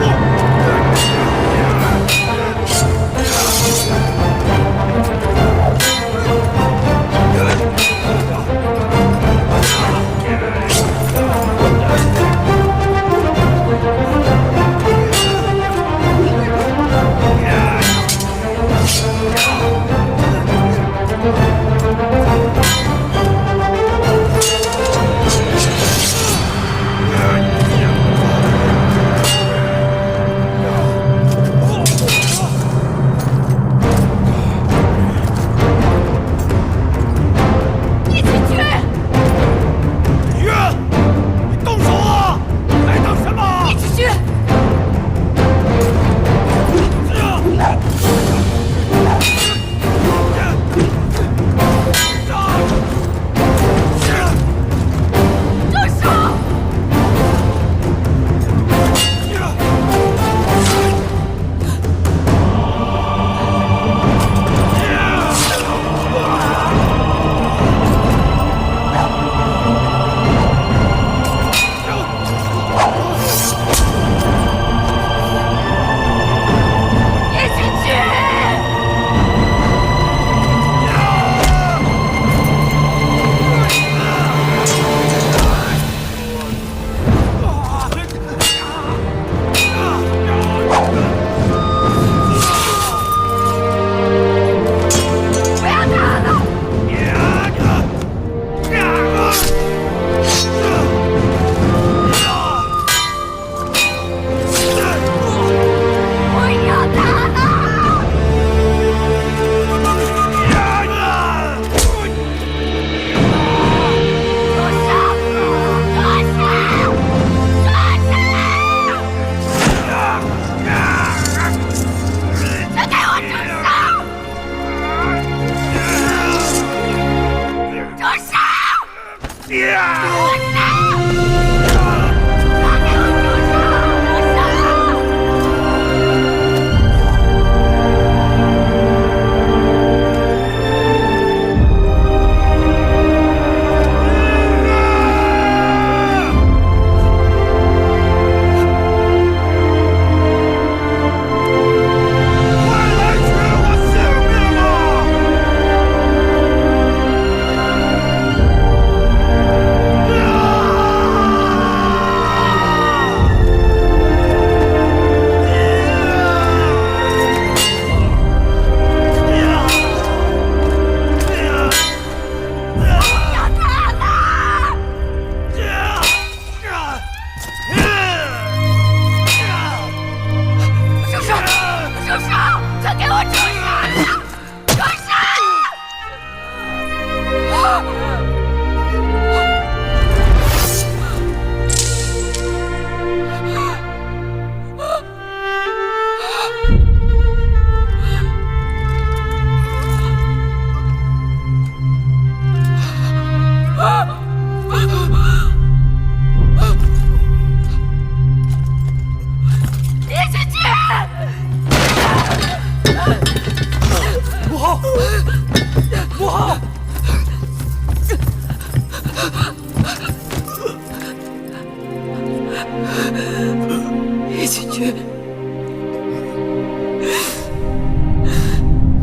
叶锦军，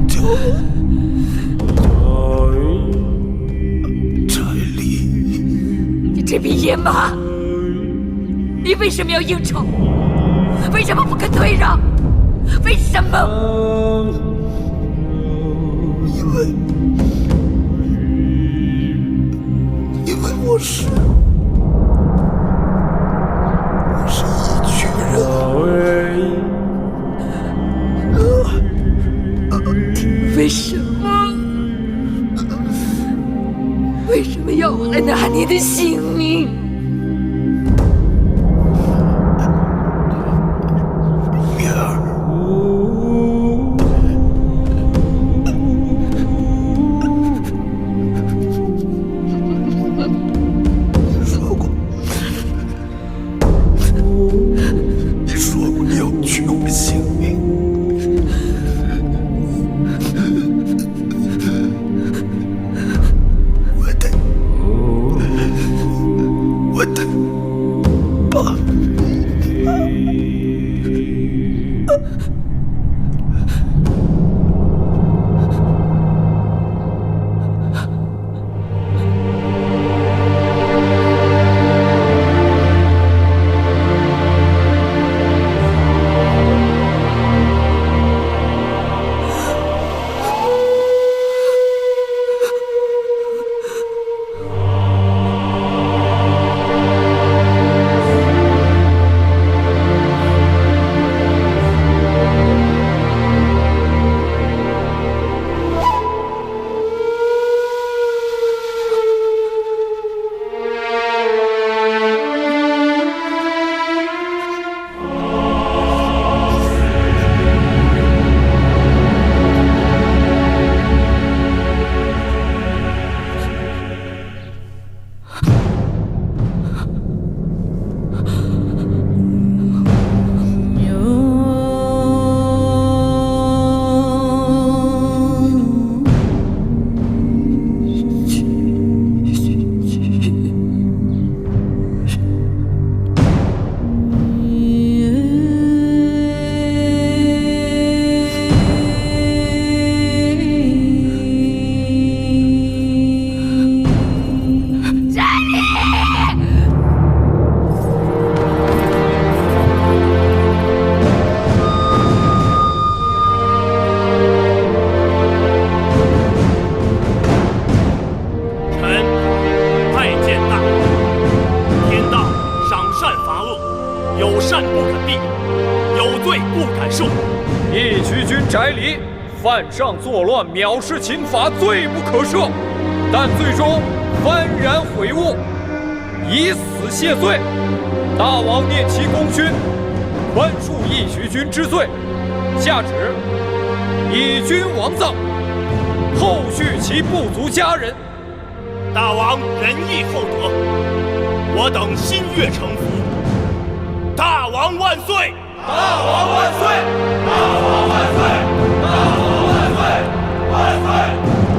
翟丽，你这匹野马，你为什么要应承？为什么不肯退让？为什么？因为我是义渠人。你的性命。明儿，你说过你要取我性命。我的爸。犯上作乱，藐视秦法，罪不可赦。但最终幡然悔悟，以死谢罪。大王念其功勋，宽恕义渠君之罪，下旨以君王葬，后续其部族家人。大王仁义厚德，我等心悦诚服。大王万岁！大王万岁！大王万岁！大王万岁！万岁！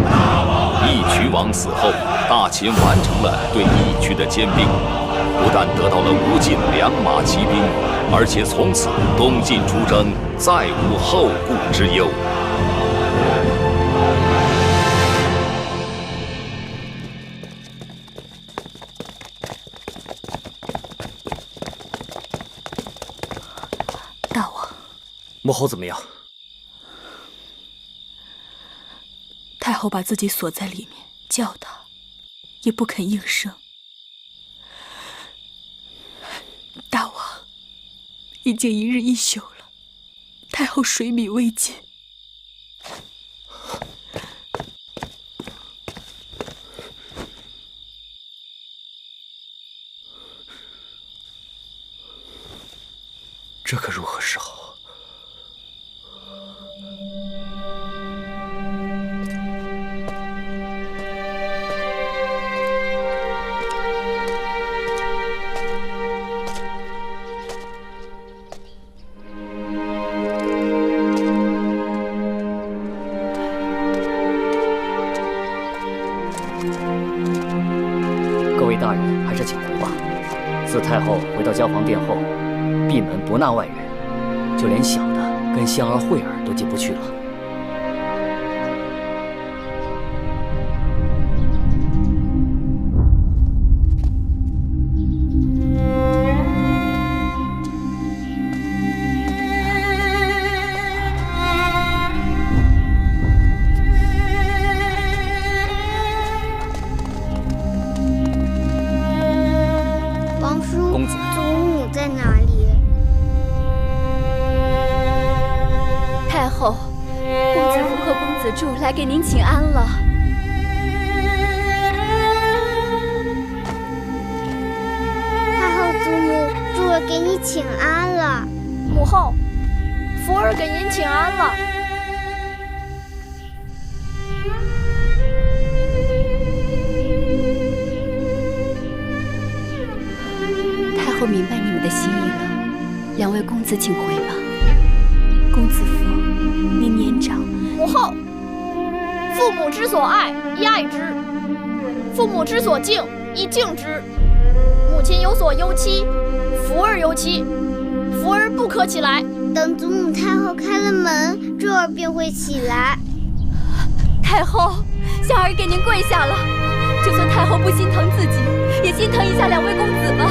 大王万岁！义渠王死后，大秦完成了对义渠的兼并，不但得到了无尽良马骑兵，而且从此东晋出征再无后顾之忧。大王，母后怎么样？太后把自己锁在里面，叫他也不肯应声。大王，已经一日一宿了，太后水米未进。这可如何是好？各位大人，还是请回吧。自太后回到交房殿后，闭门不纳外人，就连小的跟香儿、慧儿都进不去了。王叔，公子，祖母在哪里？太后，公子府和公子柱来给您请安了。给你请安了。母后，福儿给您请安了。太后明白你们的心意了，两位公子请回吧。公子福，您年长。母后，父母之所爱，宜爱之；父母之所敬，宜敬之。母亲有所忧戚，福儿忧戚，福儿不可起来。等祖母太后开了门，珠儿便会起来。太后，香儿给您跪下了。就算太后不心疼自己，也心疼一下两位公子吧。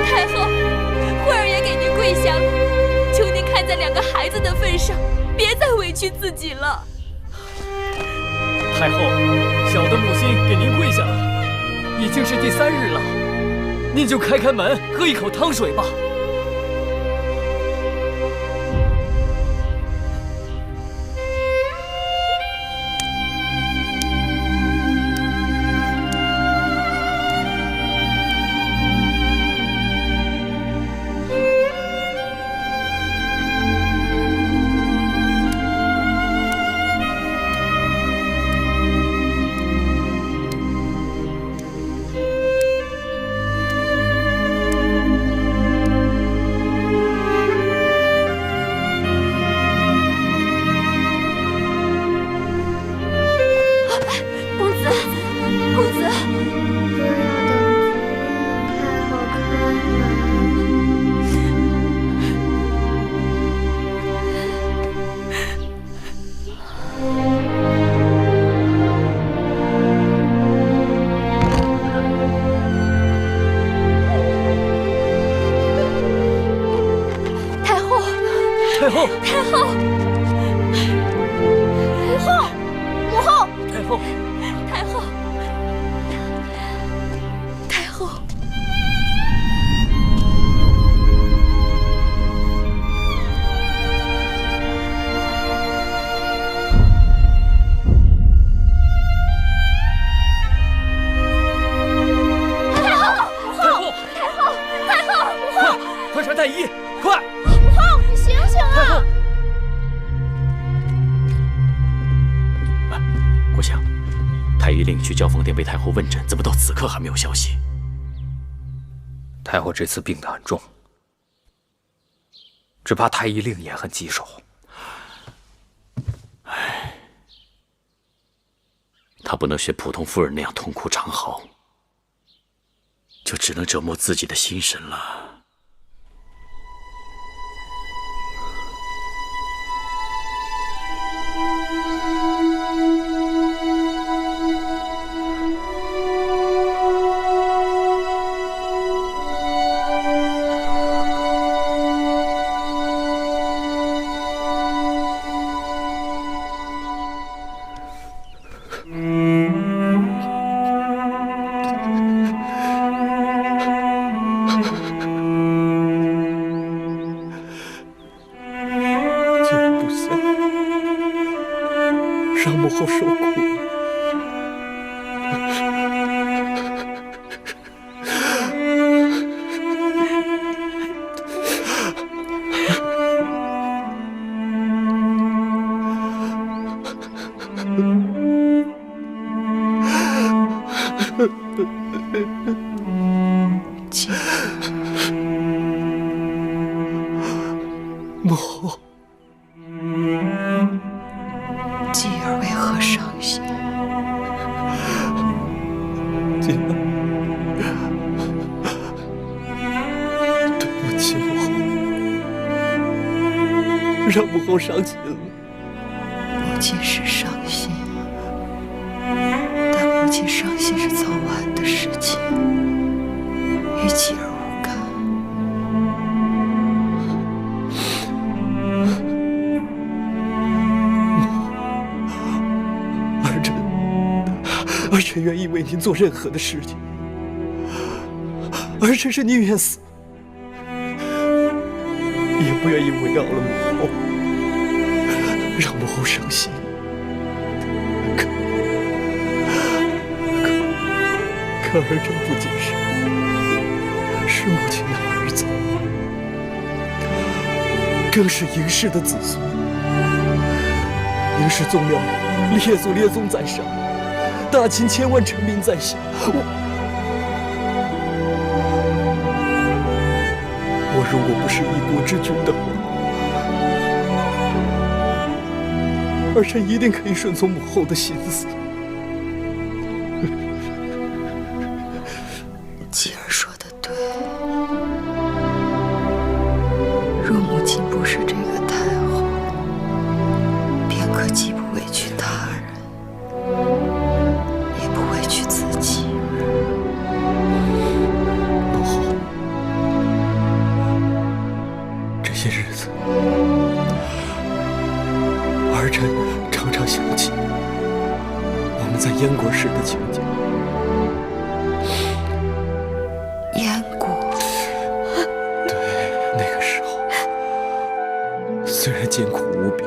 太后，慧儿也给您跪下了，求您看在两个孩子的份上，别再委屈自己了。太后，小的母亲给您跪下了，已经是第3日了，您就开开门，喝一口汤水吧。为太后问诊，怎么到此刻还没有消息？太后这次病得很重，只怕太医令也很棘手。唉，她不能学普通妇人那样痛哭长嚎，就只能折磨自己的心神了。让母后受苦了。姐，母后。继儿为何伤心？继儿，对不起母后，让母后伤心了。母亲是伤心，但母亲伤心是早晚的事情，与继儿无干。儿臣愿意为您做任何的事情，儿臣是宁愿死，也不愿意为扰了母后，让母后伤心。可儿臣不仅是母亲的儿子，更是嬴氏的子孙。嬴氏宗庙里列祖列宗在上，大秦千万臣民在下。我如果不是一国之君的话，儿臣一定可以顺从母后的心思。继儿说的对，若母亲不是这个太后，便可既不委屈他人，也不委屈自己。母后，这些日子，儿臣常常想起我们在燕国时的情景。燕国，对，那个时候虽然艰苦无比，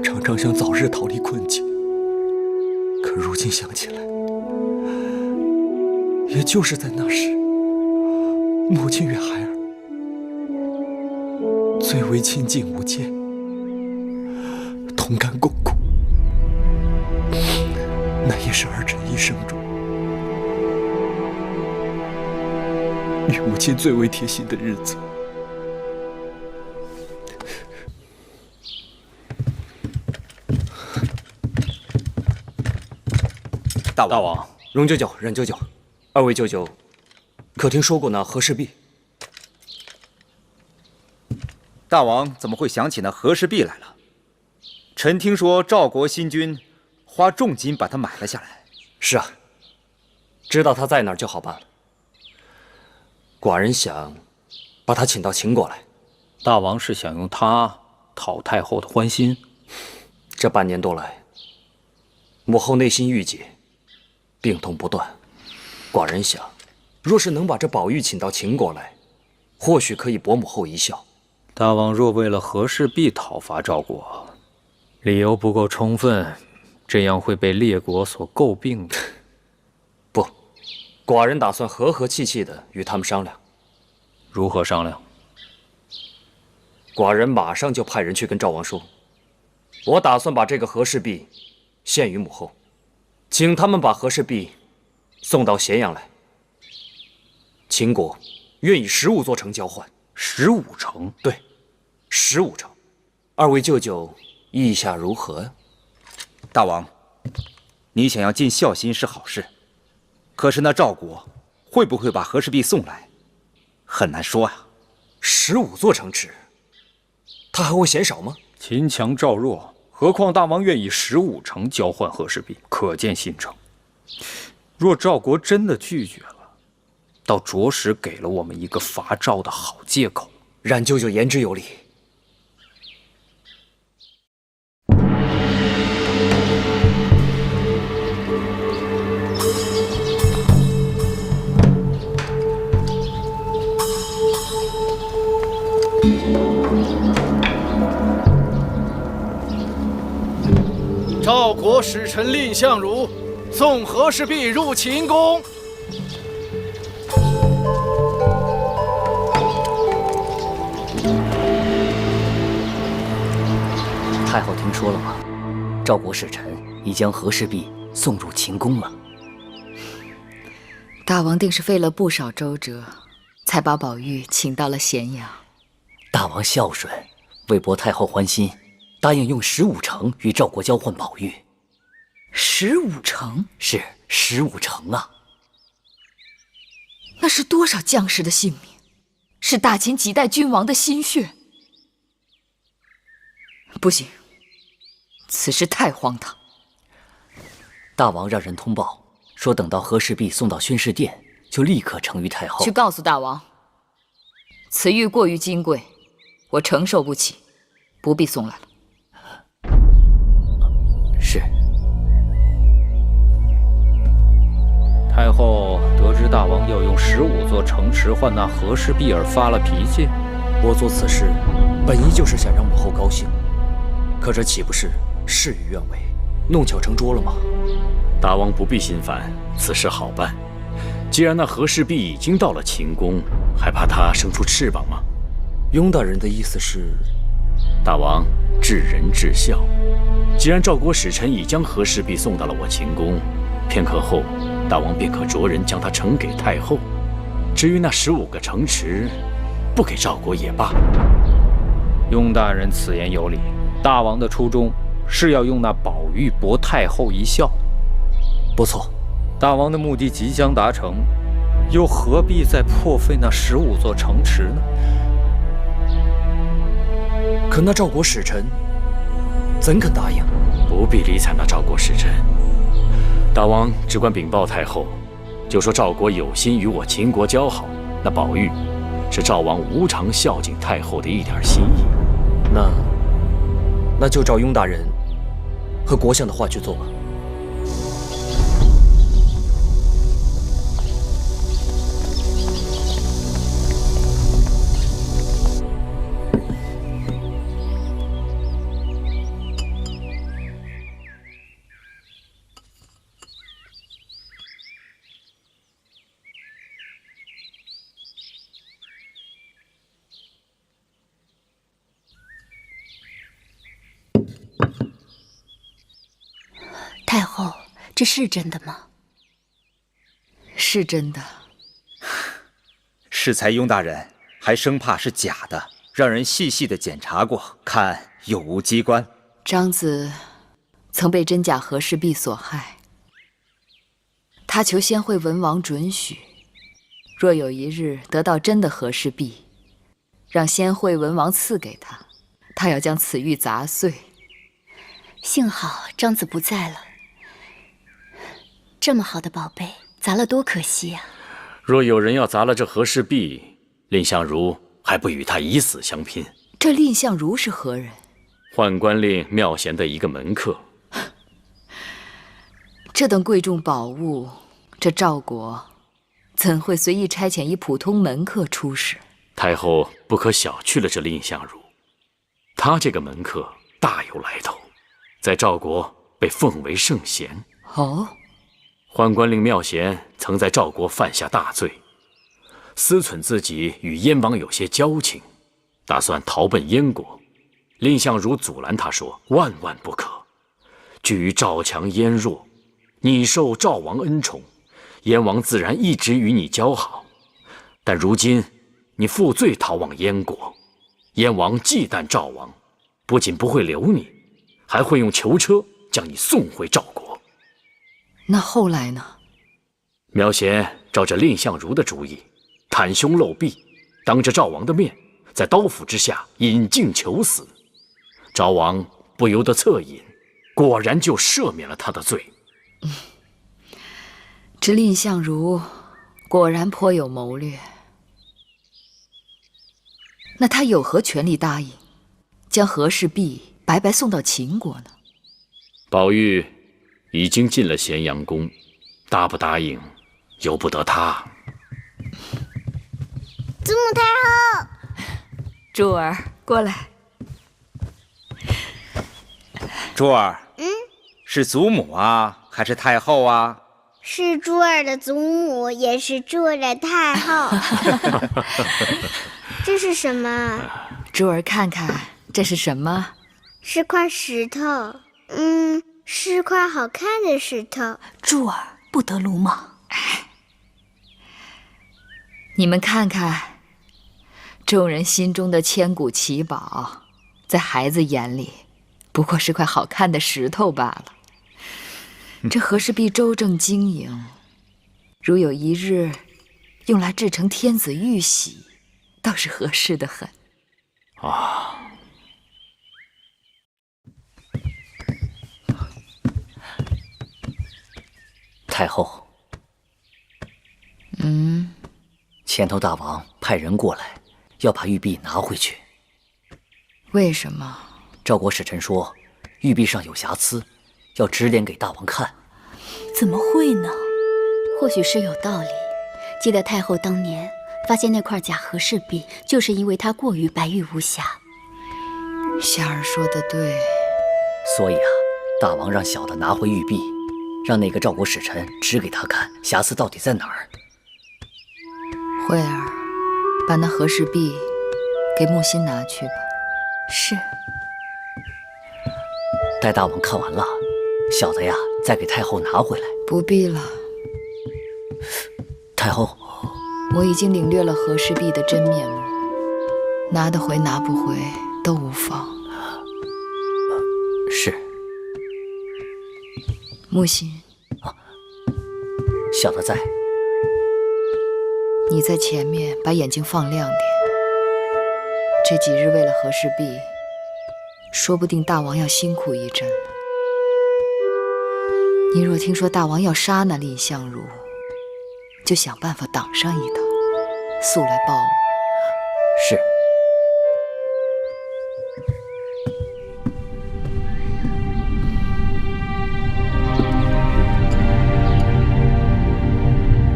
常常想早日逃离困境，可如今想起来，也就是在那时，母亲与孩儿最为亲近无间，同甘共苦，那也是儿臣一生中与母亲最为贴心的日子。大王，荣舅舅、冉舅舅，二位舅舅，可听说过那和氏璧？大王怎么会想起那和氏璧来了？臣听说赵国新君花重金把它买了下来。是啊，知道他在哪儿就好办了。寡人想把他请到秦国来。大王是想用它讨太后的欢心？这半年多来，母后内心郁结，病痛不断。寡人想，若是能把这宝玉请到秦国来，或许可以博母后一笑。大王若为了和氏璧讨伐赵国，理由不够充分，这样会被列国所诟病的。不，寡人打算和和气气的与他们商量。如何商量？寡人马上就派人去跟赵王说，我打算把这个和氏璧献于母后，请他们把和氏璧送到咸阳来。秦国愿以15座城交换。15城？对，15城。二位舅舅意下如何呀？大王，你想要尽孝心是好事，可是那赵国会不会把和氏璧送来，很难说呀。15座城池，他还会嫌少吗？秦强赵弱，何况大王愿以15城交换和氏璧，可见心诚。若赵国真的拒绝了，倒着实给了我们一个伐赵的好借口。冉舅舅言之有理。赵国使臣蔺相如送和氏璧入秦宫。太后听说了吗？赵国使臣已将和氏璧送入秦宫了。大王定是费了不少周折，才把宝玉请到了咸阳。大王孝顺，为博太后欢心，答应用15城与赵国交换宝玉。15城？是15城啊！那是多少将士的性命，是大秦几代君王的心血。不行，此事太荒唐。大王让人通报说，等到和氏璧送到宣示殿，就立刻呈于太后。去告诉大王，此玉过于金贵，我承受不起，不必送来了。是。太后得知大王要用15座城池换那和氏璧而发了脾气。我做此事，本意就是想让母后高兴，可这岂不是事与愿违，弄巧成拙了吗？大王不必心烦，此事好办。既然那和氏璧已经到了秦宫，还怕它生出翅膀吗？雍大人的意思是，大王治人治孝。既然赵国使臣已将和氏璧送到了我秦宫，片刻后，大王便可着人将它呈给太后。至于那15个城池，不给赵国也罢。雍大人此言有理，大王的初衷是要用那宝玉博太后一笑。不错，大王的目的即将达成，又何必再破费那15座城池呢？可那赵国使臣怎肯答应？不必理睬那赵国使臣，大王只管禀报太后，就说赵国有心与我秦国交好，那宝玉是赵王无偿孝敬太后的一点心意。那就照雍大人和国相的话去做吧。太后，这是真的吗？是真的。适才雍大人还生怕是假的，让人细细的检查过，看有无机关。张子曾被真假和氏璧所害，他求先惠文王准许，若有一日得到真的和氏璧，让先惠文王赐给他，他要将此玉砸碎。幸好张子不在了，这么好的宝贝，砸了多可惜呀！若有人要砸了这和氏璧，蔺相如还不与他以死相拼？这蔺相如是何人？宦官令妙贤的一个门客。这等贵重宝物，这赵国怎会随意差遣一普通门客出使？太后不可小觑了这蔺相如，他这个门客大有来头，在赵国被奉为圣贤。哦，宦官令妙贤曾在赵国犯下大罪，思忖自己与燕王有些交情，打算逃奔燕国。蔺相如阻拦他说：“万万不可！居于赵强燕弱，你受赵王恩宠，燕王自然一直与你交好。但如今你负罪逃往燕国，燕王忌惮赵王，不仅不会留你，还会用囚车将你送回赵国。”那后来呢？苗贤照着蔺相如的主意，袒胸露臂，当着赵王的面，在刀斧之下引颈求死。赵王不由得恻隐，果然就赦免了他的罪。这蔺相如果然颇有谋略。那他有何权利答应将和氏璧白白送到秦国呢？宝玉已经进了咸阳宫，答不答应，由不得他。祖母太后，珠儿，过来。珠儿，是祖母啊，还是太后啊？是珠儿的祖母，也是珠儿的太后。这是什么？珠儿，看看这是什么？是块石头。是块好看的石头。珠儿，不得鲁莽。你们看看，众人心中的千古奇宝，在孩子眼里，不过是块好看的石头罢了。这和氏璧周正晶莹，如有一日用来制成天子玉玺，倒是合适的很。啊！太后，前头大王派人过来，要把玉璧拿回去。为什么？赵国使臣说，玉璧上有瑕疵，要指点给大王看。怎么会呢？或许是有道理。记得太后当年发现那块假和氏璧，就是因为它过于白玉无瑕。夏儿说的对。所以啊，大王让小的拿回玉璧，让那个赵国使臣指给他看瑕疵到底在哪儿。慧儿，把那和氏璧给木心拿去吧。是。待大王看完了，小的呀，再给太后拿回来。不必了。太后，我已经领略了和氏璧的真面目，拿得回拿不回都无妨。是。木心，小的在。你在前面把眼睛放亮点。这几日为了和氏璧，说不定大王要辛苦一阵。你若听说大王要杀那蔺相如，就想办法挡上一挡，速来报我。是。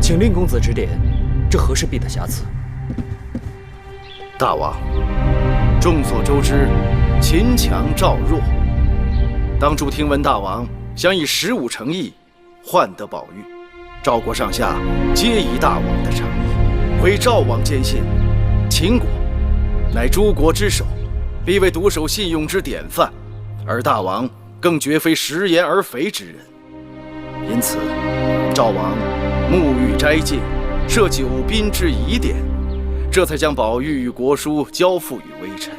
请令公子指点这和氏璧的瑕疵。大王，众所周知，秦强赵弱。当初听闻大王想以15诚意换得宝玉，赵国上下皆以大王的诚意，为赵王坚信秦国乃诸国之首，必为独守信用之典范，而大王更绝非食言而肥之人。因此，赵王沐浴斋戒，设9宾之仪典，这才将宝玉与国书交付于微臣。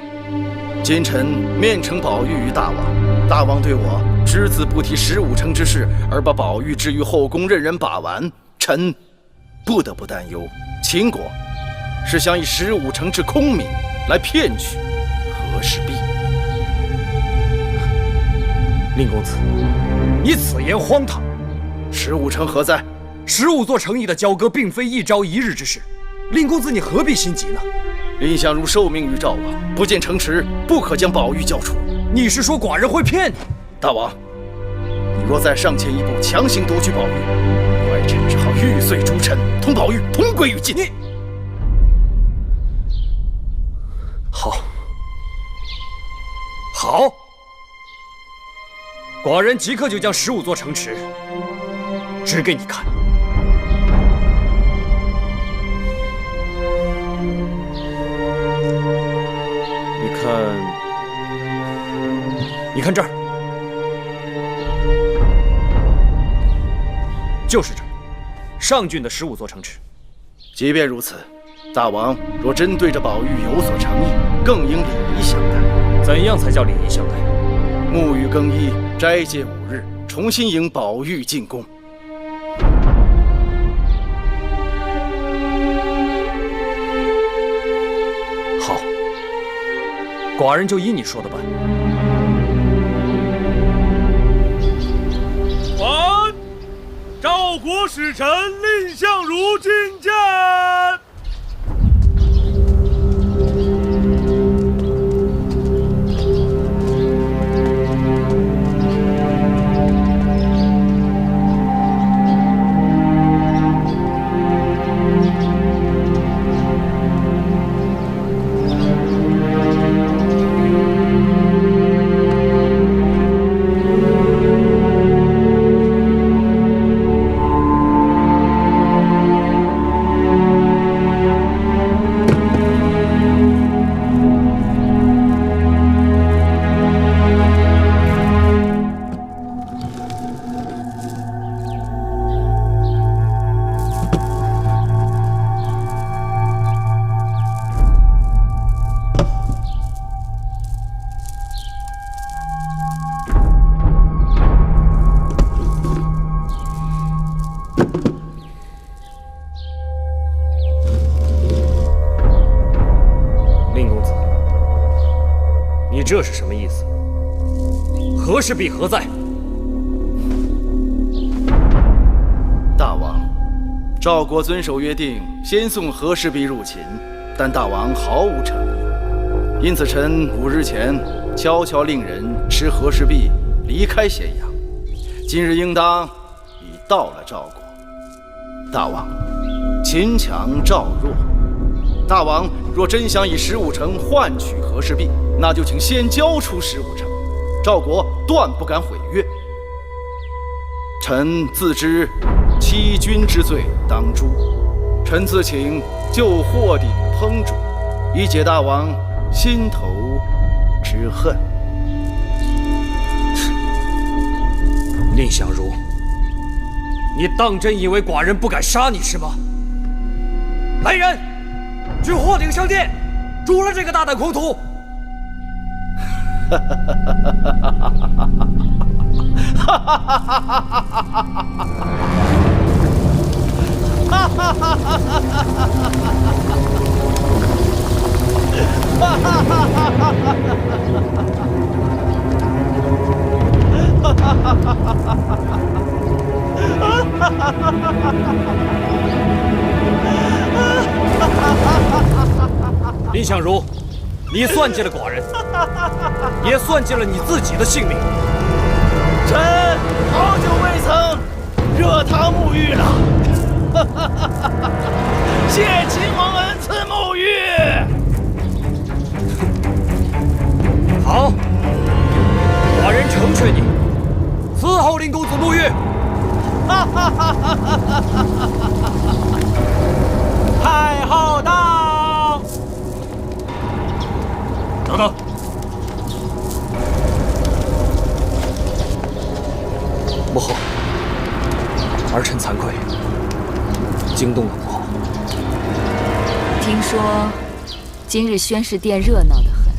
今臣面呈宝玉于大王，大王对我只字不提15诚之事，而把宝玉置于后宫任人把玩，臣不得不担忧，秦国是想以15诚之空名来骗取和氏璧。令公子，你此言荒唐。15诚何在？15座诚意的交割，并非一朝一日之事。令公子，你何必心急呢？蔺相如受命于赵王，不见城池，不可将宝玉交出。你是说寡人会骗你？大王，你若再上前一步，强行夺取宝玉，外臣只好玉碎诸臣，同宝玉同归于尽。好，好，寡人即刻就将15座城池指给你看。你看这儿，就是这儿，上郡的15座城池。即便如此，大王若真对着宝玉有所诚意，更应礼仪相待。怎样才叫礼仪相待？沐浴更衣，斋戒5日，重新迎宝玉进宫。好，寡人就依你说的办。还赵国使臣蔺相如觐见。这是什么意思？和氏璧何在？大王，赵国遵守约定，先送和氏璧入秦，但大王毫无诚意，因此臣5日前悄悄令人持和氏璧离开咸阳，今日应当已到了赵国。大王，秦强赵弱，大王若真想以15诚换取和氏璧，那就请先交出15诚，赵国断不敢毁约。臣自知欺君之罪当诛，臣自请就祸地烹煮，以解大王心头之恨。蔺相如，你当真以为寡人不敢杀你是吗？来人，去霍鼎圣殿，诛了这个大胆狂徒！蔺相如，你算计了寡人，也算计了你自己的性命。臣好久未曾热汤沐浴了，谢秦王恩赐沐浴。好，寡人成全你，伺候蔺公子沐浴。太后到！等等，母后，儿臣惭愧，惊动了母后。听说今日宣誓殿热闹得很，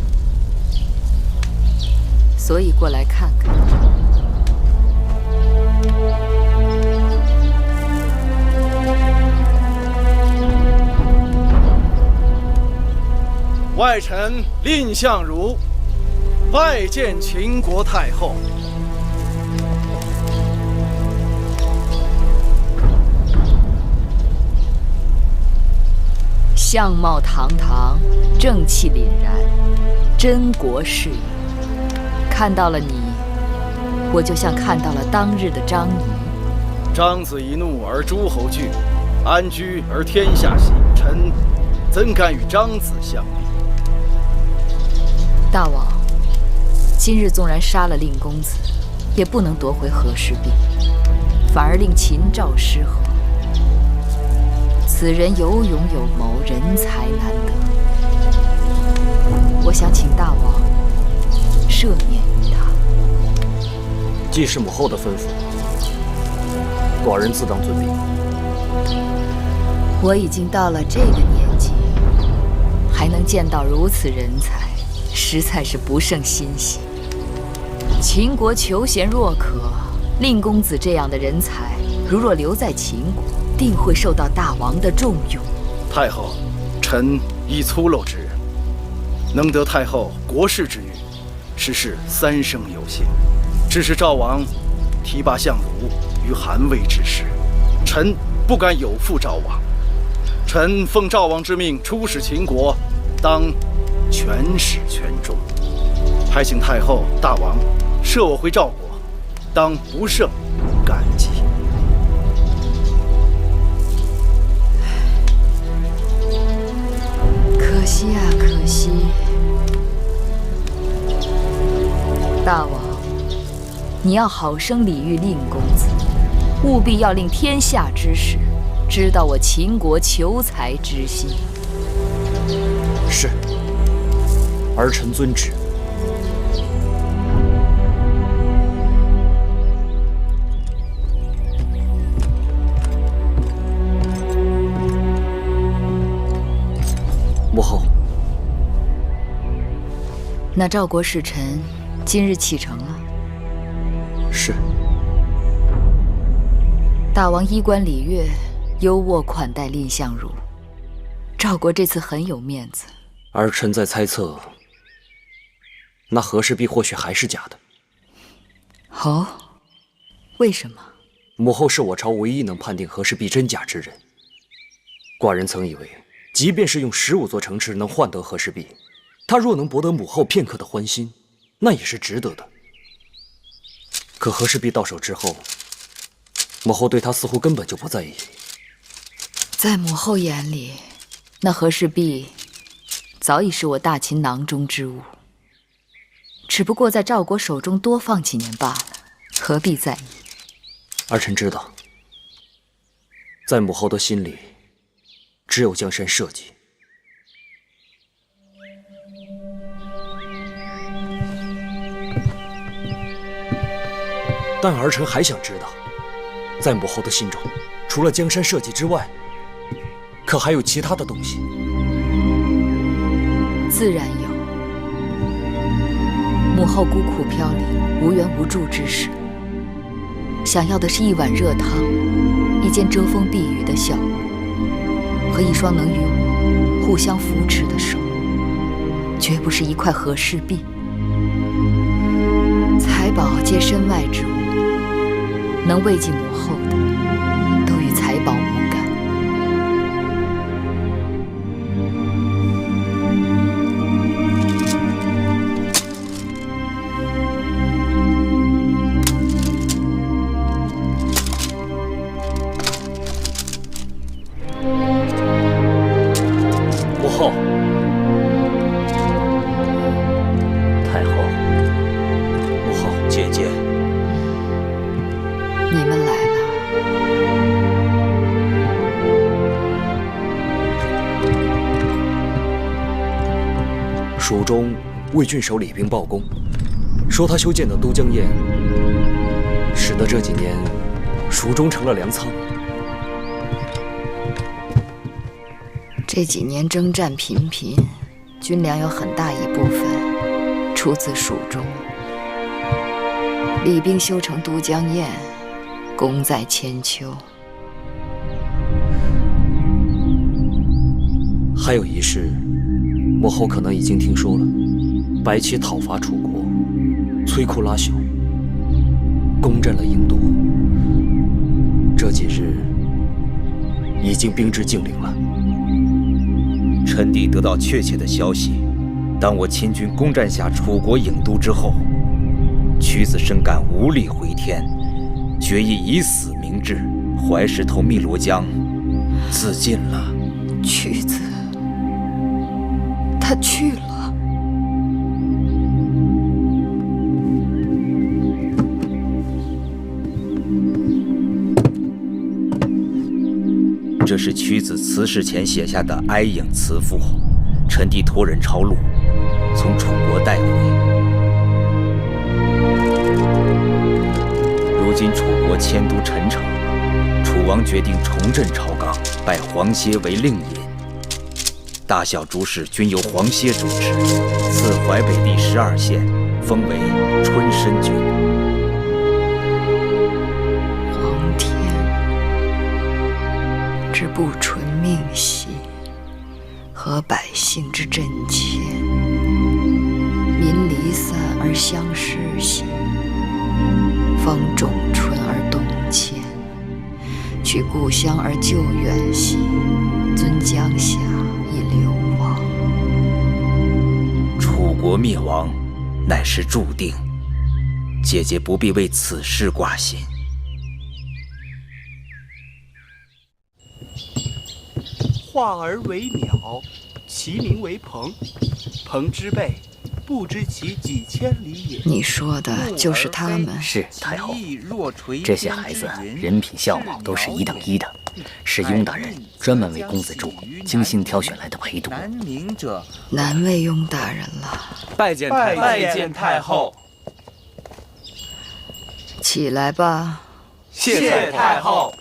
所以过来看看。外臣蔺相如拜见秦国太后。相貌堂堂，正气凛然，真国士也。看到了你，我就像看到了当日的张仪。张子一怒而诸侯惧，安居而天下喜。臣怎敢与张子相比？大王，今日纵然杀了蔺公子，也不能夺回和氏璧，反而令秦赵失和。此人有勇有谋，人才难得。我想请大王赦免于他。既是母后的吩咐，寡人自当遵命。我已经到了这个年纪，还能见到如此人才，实在是不胜欣喜。秦国求贤若渴，蔺公子这样的人才，如若留在秦国，定会受到大王的重用。太后，臣亦粗陋之人，能得太后国士之誉，实是三生有幸。只是赵王提拔相如于韩魏之时，臣不敢有负赵王。臣奉赵王之命出使秦国，当全始全终。还请太后、大王赦我回赵国，当不胜感激。可惜啊，可惜！大王，你要好生礼遇蔺公子，务必要令天下之士知道我秦国求才之心。是，儿臣遵旨。母后，那赵国使臣今日启程了。是。大王衣冠礼乐，优渥款待蔺相如，赵国这次很有面子。儿臣在猜测，那和氏璧或许还是假的。哦，为什么？母后是我朝唯一能判定和氏璧真假之人。寡人曾以为，即便是用15座城池能换得和氏璧，他若能博得母后片刻的欢心，那也是值得的。可和氏璧到手之后，母后对他似乎根本就不在意。在母后眼里，那和氏璧早已是我大秦囊中之物，只不过在赵国手中多放几年罢了，何必在意？儿臣知道，在母后的心里，只有江山社稷。但儿臣还想知道，在母后的心中，除了江山社稷之外，可还有其他的东西？自然有。母后孤苦飘零，无援无助之时，想要的是一碗热汤，一间遮风避雨的小屋，和一双能与我互相扶持的手，绝不是一块和氏璧。财宝皆身外之物，能慰藉母后的，都与财宝无干。母后，太后，母后，姐姐。你们来了。蜀中魏郡守李冰报功，说他修建的都江堰，使得这几年蜀中成了粮仓。这几年征战频频，军粮有很大一部分出自蜀中。李冰修成都江堰，功在千秋。还有一事，母后可能已经听说了：白起讨伐楚国，摧枯拉朽，攻占了郢都。这几日已经兵至境陵了。臣弟得到确切的消息，当我亲军攻占下楚国郢都之后，屈子深感无力回天，决意以死明志，怀石头汨罗江，自尽了。屈子，他去了。这是屈子辞世前写下的哀影辞赋，臣弟托人抄录，从楚国带回。如今楚国迁都陈城，楚王决定重振朝纲，拜黄歇为令尹，大小诸事均由黄歇主持，赐淮北地12县，封为春申君。皇天之不纯命兮，和百姓之贞谦。民离散而相失兮，方仲春而动迁。取故乡而救远兮，尊江夏以流亡。楚国灭亡，乃是注定。姐姐不必为此事挂心。化而为鸟，其名为鹏。鹏之辈，不知其几千里也。你说的就是他们。是太后，这些孩子人品相貌都是一等一的，是雍大人专门为公子柱精心挑选来的陪读。难为雍大人了。拜见太后。起来吧。谢太后。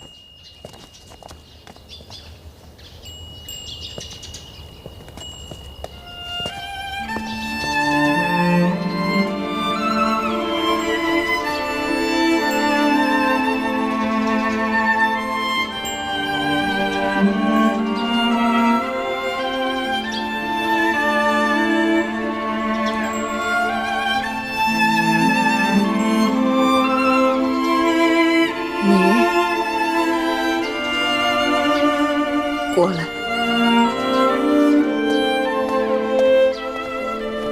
过来。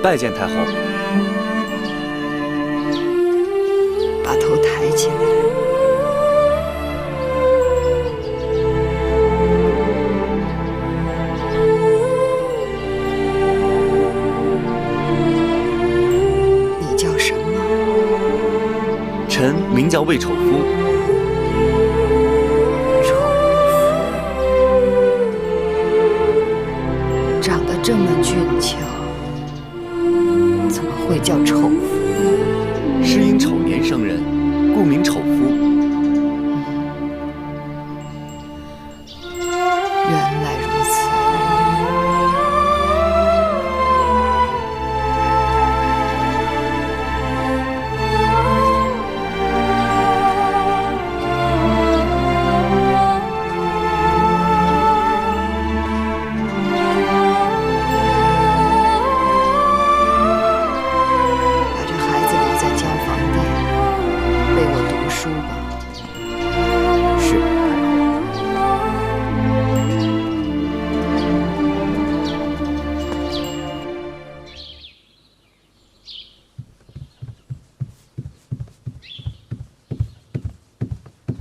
拜见太后。把头抬起来。你叫什么？臣名叫魏丑夫。会叫丑夫？是因丑年生人，故名丑夫。原来如此。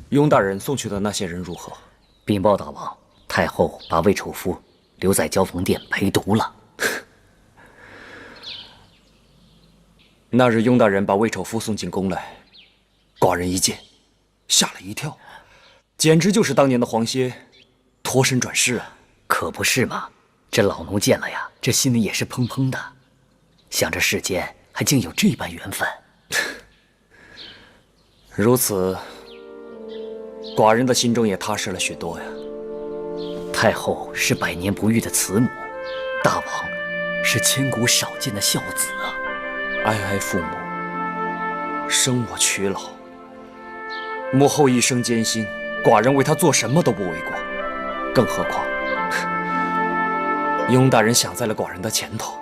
雍大人送去的那些人如何？禀报大王，太后把魏丑夫留在交锋殿陪读了。那日雍大人把魏丑夫送进宫来，寡人一见，吓了一跳，简直就是当年的黄歇脱身转世啊！可不是嘛，这老奴见了呀，这心里也是砰砰的，想着世间还竟有这般缘分。如此，寡人的心中也踏实了许多呀。太后是百年不遇的慈母，大王是千古少见的孝子啊！哀哀父母，生我娶老，母后一生艰辛，寡人为她做什么都不为过，更何况雍大人想在了寡人的前头。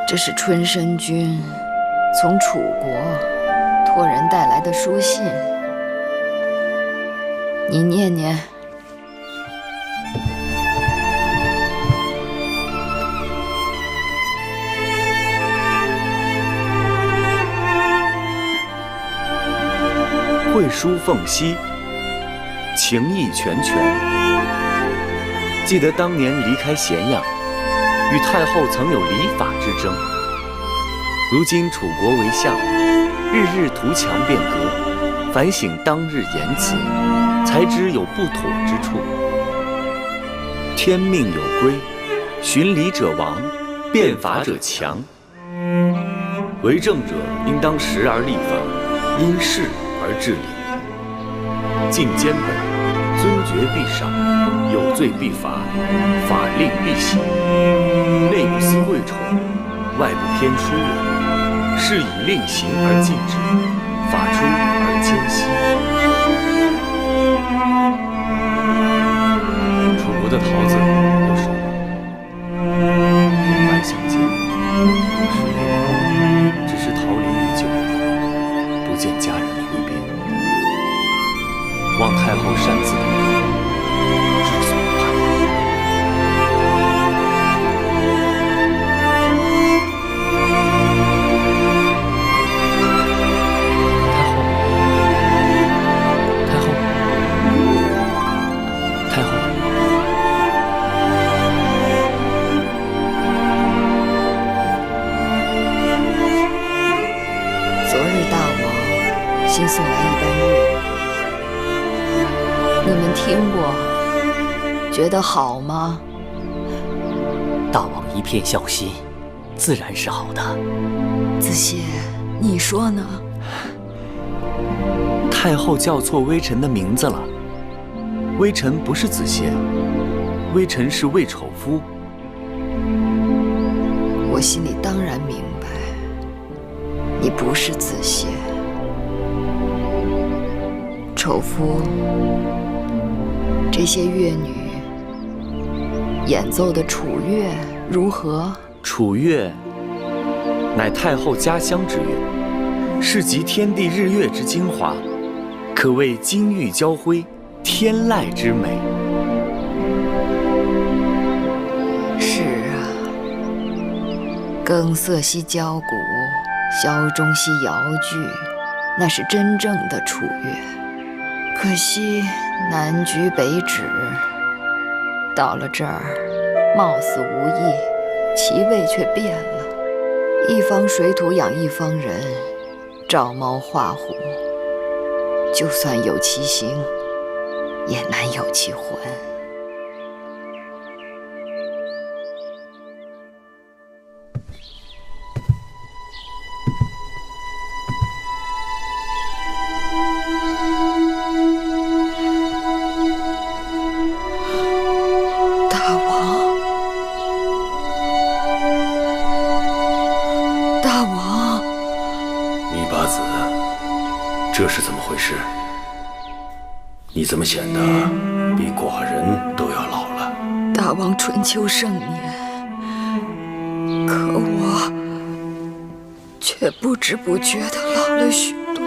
这是春申君从楚国托人带来的书信，你念念。惠书奉羲，情意拳拳。记得当年离开咸阳，与太后曾有礼法之争。如今楚国为相，日日图强变革，反省当日言辞，才知有不妥之处。天命有规，循礼者亡，变法者强。为政者应当时而立法，因事而治理。尽监本，尊爵必赏，有罪必罚，法令必行。内不思贵宠，外不偏疏远，是以令行而禁止，法出而兼息。楚国的桃子都熟了，百相见，是累了，只是桃林已久，不见家人回边。望太后善自定夺，知所盼望。太后，昨日大王新送来一般日语，你们听过，觉得好吗？大王一片孝心，自然是好的。子歇，你说呢？太后叫错微臣的名字了，微臣不是子歇，微臣是魏丑夫。我心里当然明白，你不是子歇。丑夫，这些乐女演奏的楚乐如何？楚乐乃太后家乡之乐，是集天地日月之精华，可谓金玉交辉，天籁之美。是啊，更色兮交鼓，箫中兮瑶剧，那是真正的楚乐。可惜南橘北枳，到了这儿，貌似无异，其味却变了。一方水土养一方人，照猫画虎，就算有其形，也难有其魂。这是怎么回事？你怎么显得比寡人都要老了？大王春秋盛年，可我却不知不觉地老了许多。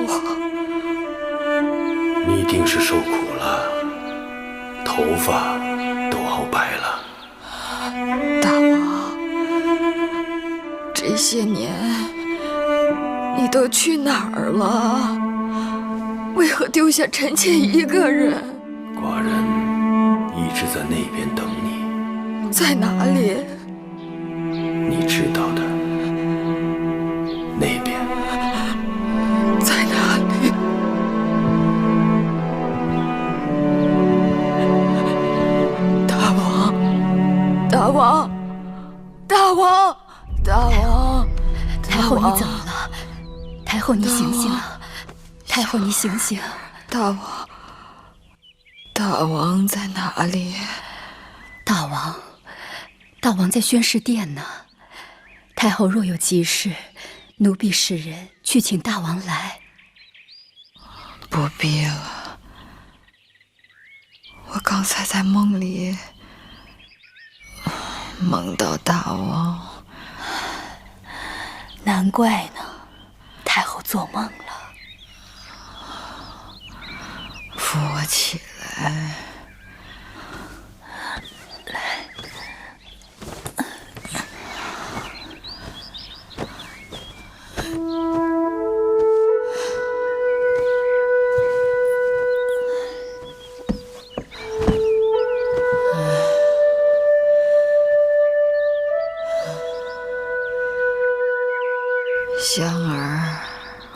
你一定是受苦了，头发都熬白了。大王，这些年你都去哪儿了？为何丢下臣妾一个人？寡人一直在那边等你。在哪里？你知道的，那边。在哪里？大王，大王，大王，大王！太后，你怎么了？太后，你醒醒！太后，你醒醒！大王，大王在哪里？大王在宣示殿呢。太后若有急事，奴婢使人去请大王来。不必了，我刚才在梦里梦到大王。难怪呢，太后做梦了。扶我起来。香儿、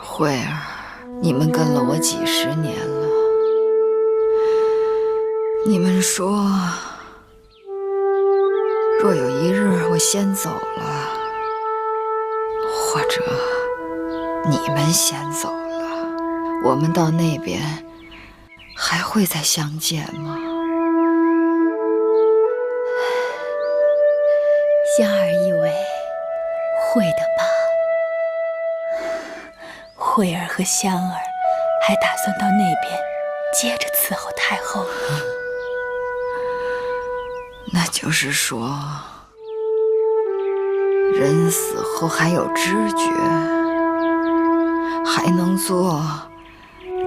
慧儿，你们跟了我几十年了。你们说，若有一日我先走了，或者你们先走了，我们到那边还会再相见吗？香儿以为会的吧。慧儿和香儿还打算到那边接着伺候太后呢。那就是说，人死后还有知觉，还能做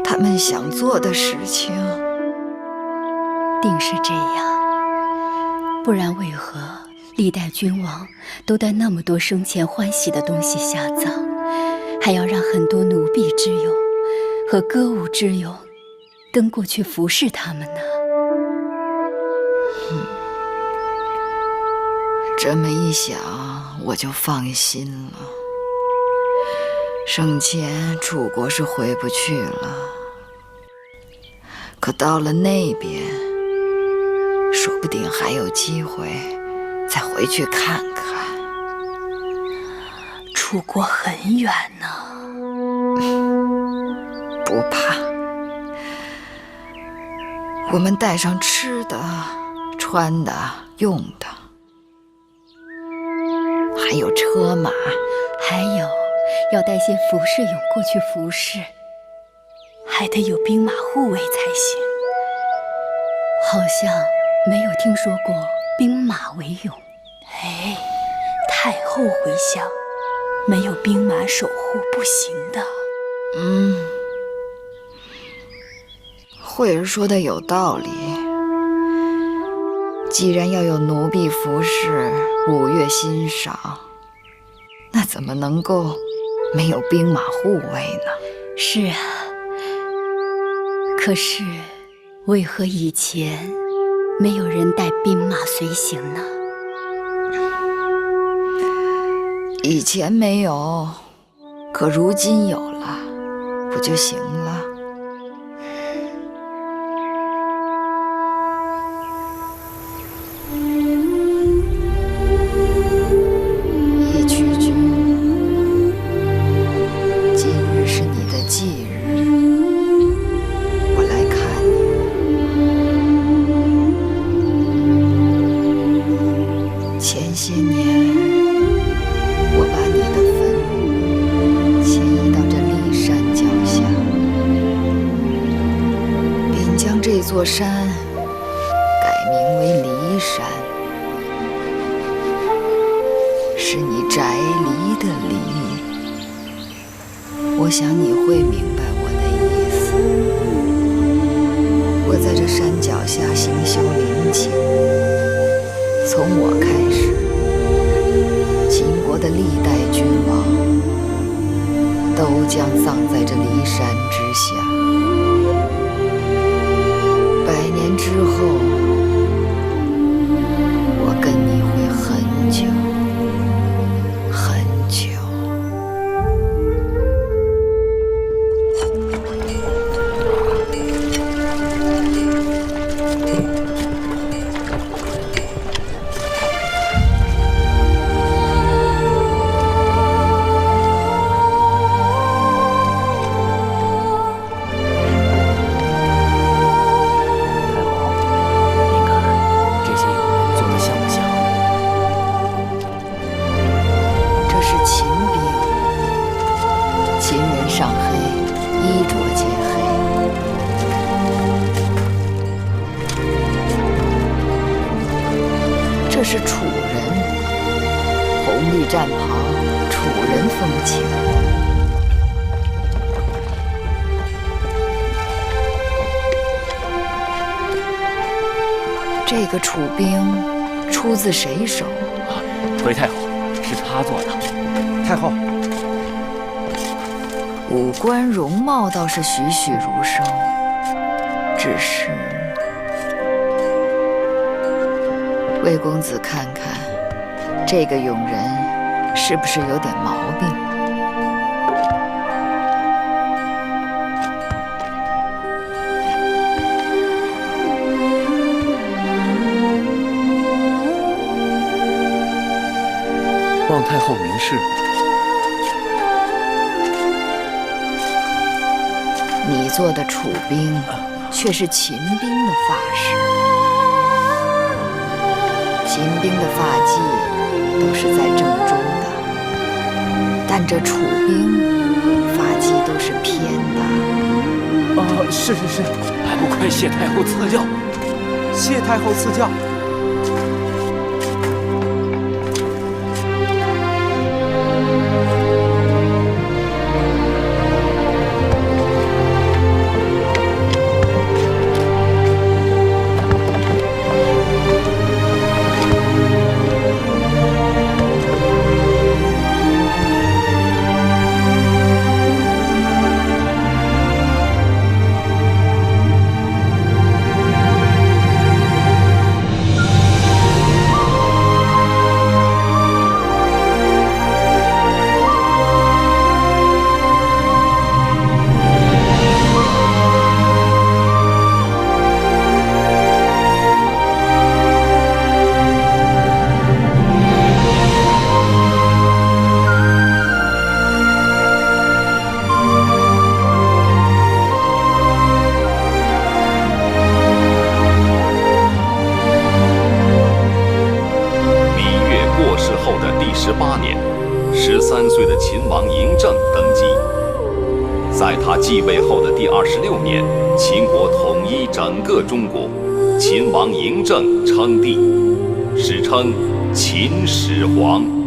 他们想做的事情。定是这样，不然为何历代君王都带那么多生前欢喜的东西下葬，还要让很多奴婢之友和歌舞之友跟过去服侍他们呢？这么一想，我就放心了。生前楚国是回不去了，可到了那边，说不定还有机会再回去看看。楚国很远呢。不怕，我们带上吃的、穿的、用的，还有车马，还有要带些服饰俑过去服侍，还得有兵马护卫才行。好像没有听说过兵马为俑。哎，太后回乡，没有兵马守护不行的。慧儿说的有道理。既然要有奴婢服侍、舞乐欣赏，那怎么能够没有兵马护卫呢？是啊，可是为何以前没有人带兵马随行呢？以前没有，可如今有了，不就行了？些年，我把你的坟墓迁移到这骊山脚下，并将这座山改名为骊山，是你宅篱的篱。我想你会明白我的意思。我在这山脚下行修陵寝，从我开始，秦国的历代君王都将葬在这骊山之下。100年之后，我跟你会很久很久。这是楚人，红绿战袍，楚人风情。这个楚兵出自谁手？回太后，是他做的。太后，五官容貌倒是栩栩如生，只是……魏公子看看，这个永人是不是有点毛病？望太后明示。你做的楚兵，却是秦兵的发饰。秦兵的发髻都是在正中的，但这楚兵发髻都是偏的。是，还不快谢太后赐教！谢太后赐教。18年，13岁的秦王嬴政登基。在他继位后的第26年，秦国统一整个中国，秦王嬴政称帝，史称秦始皇。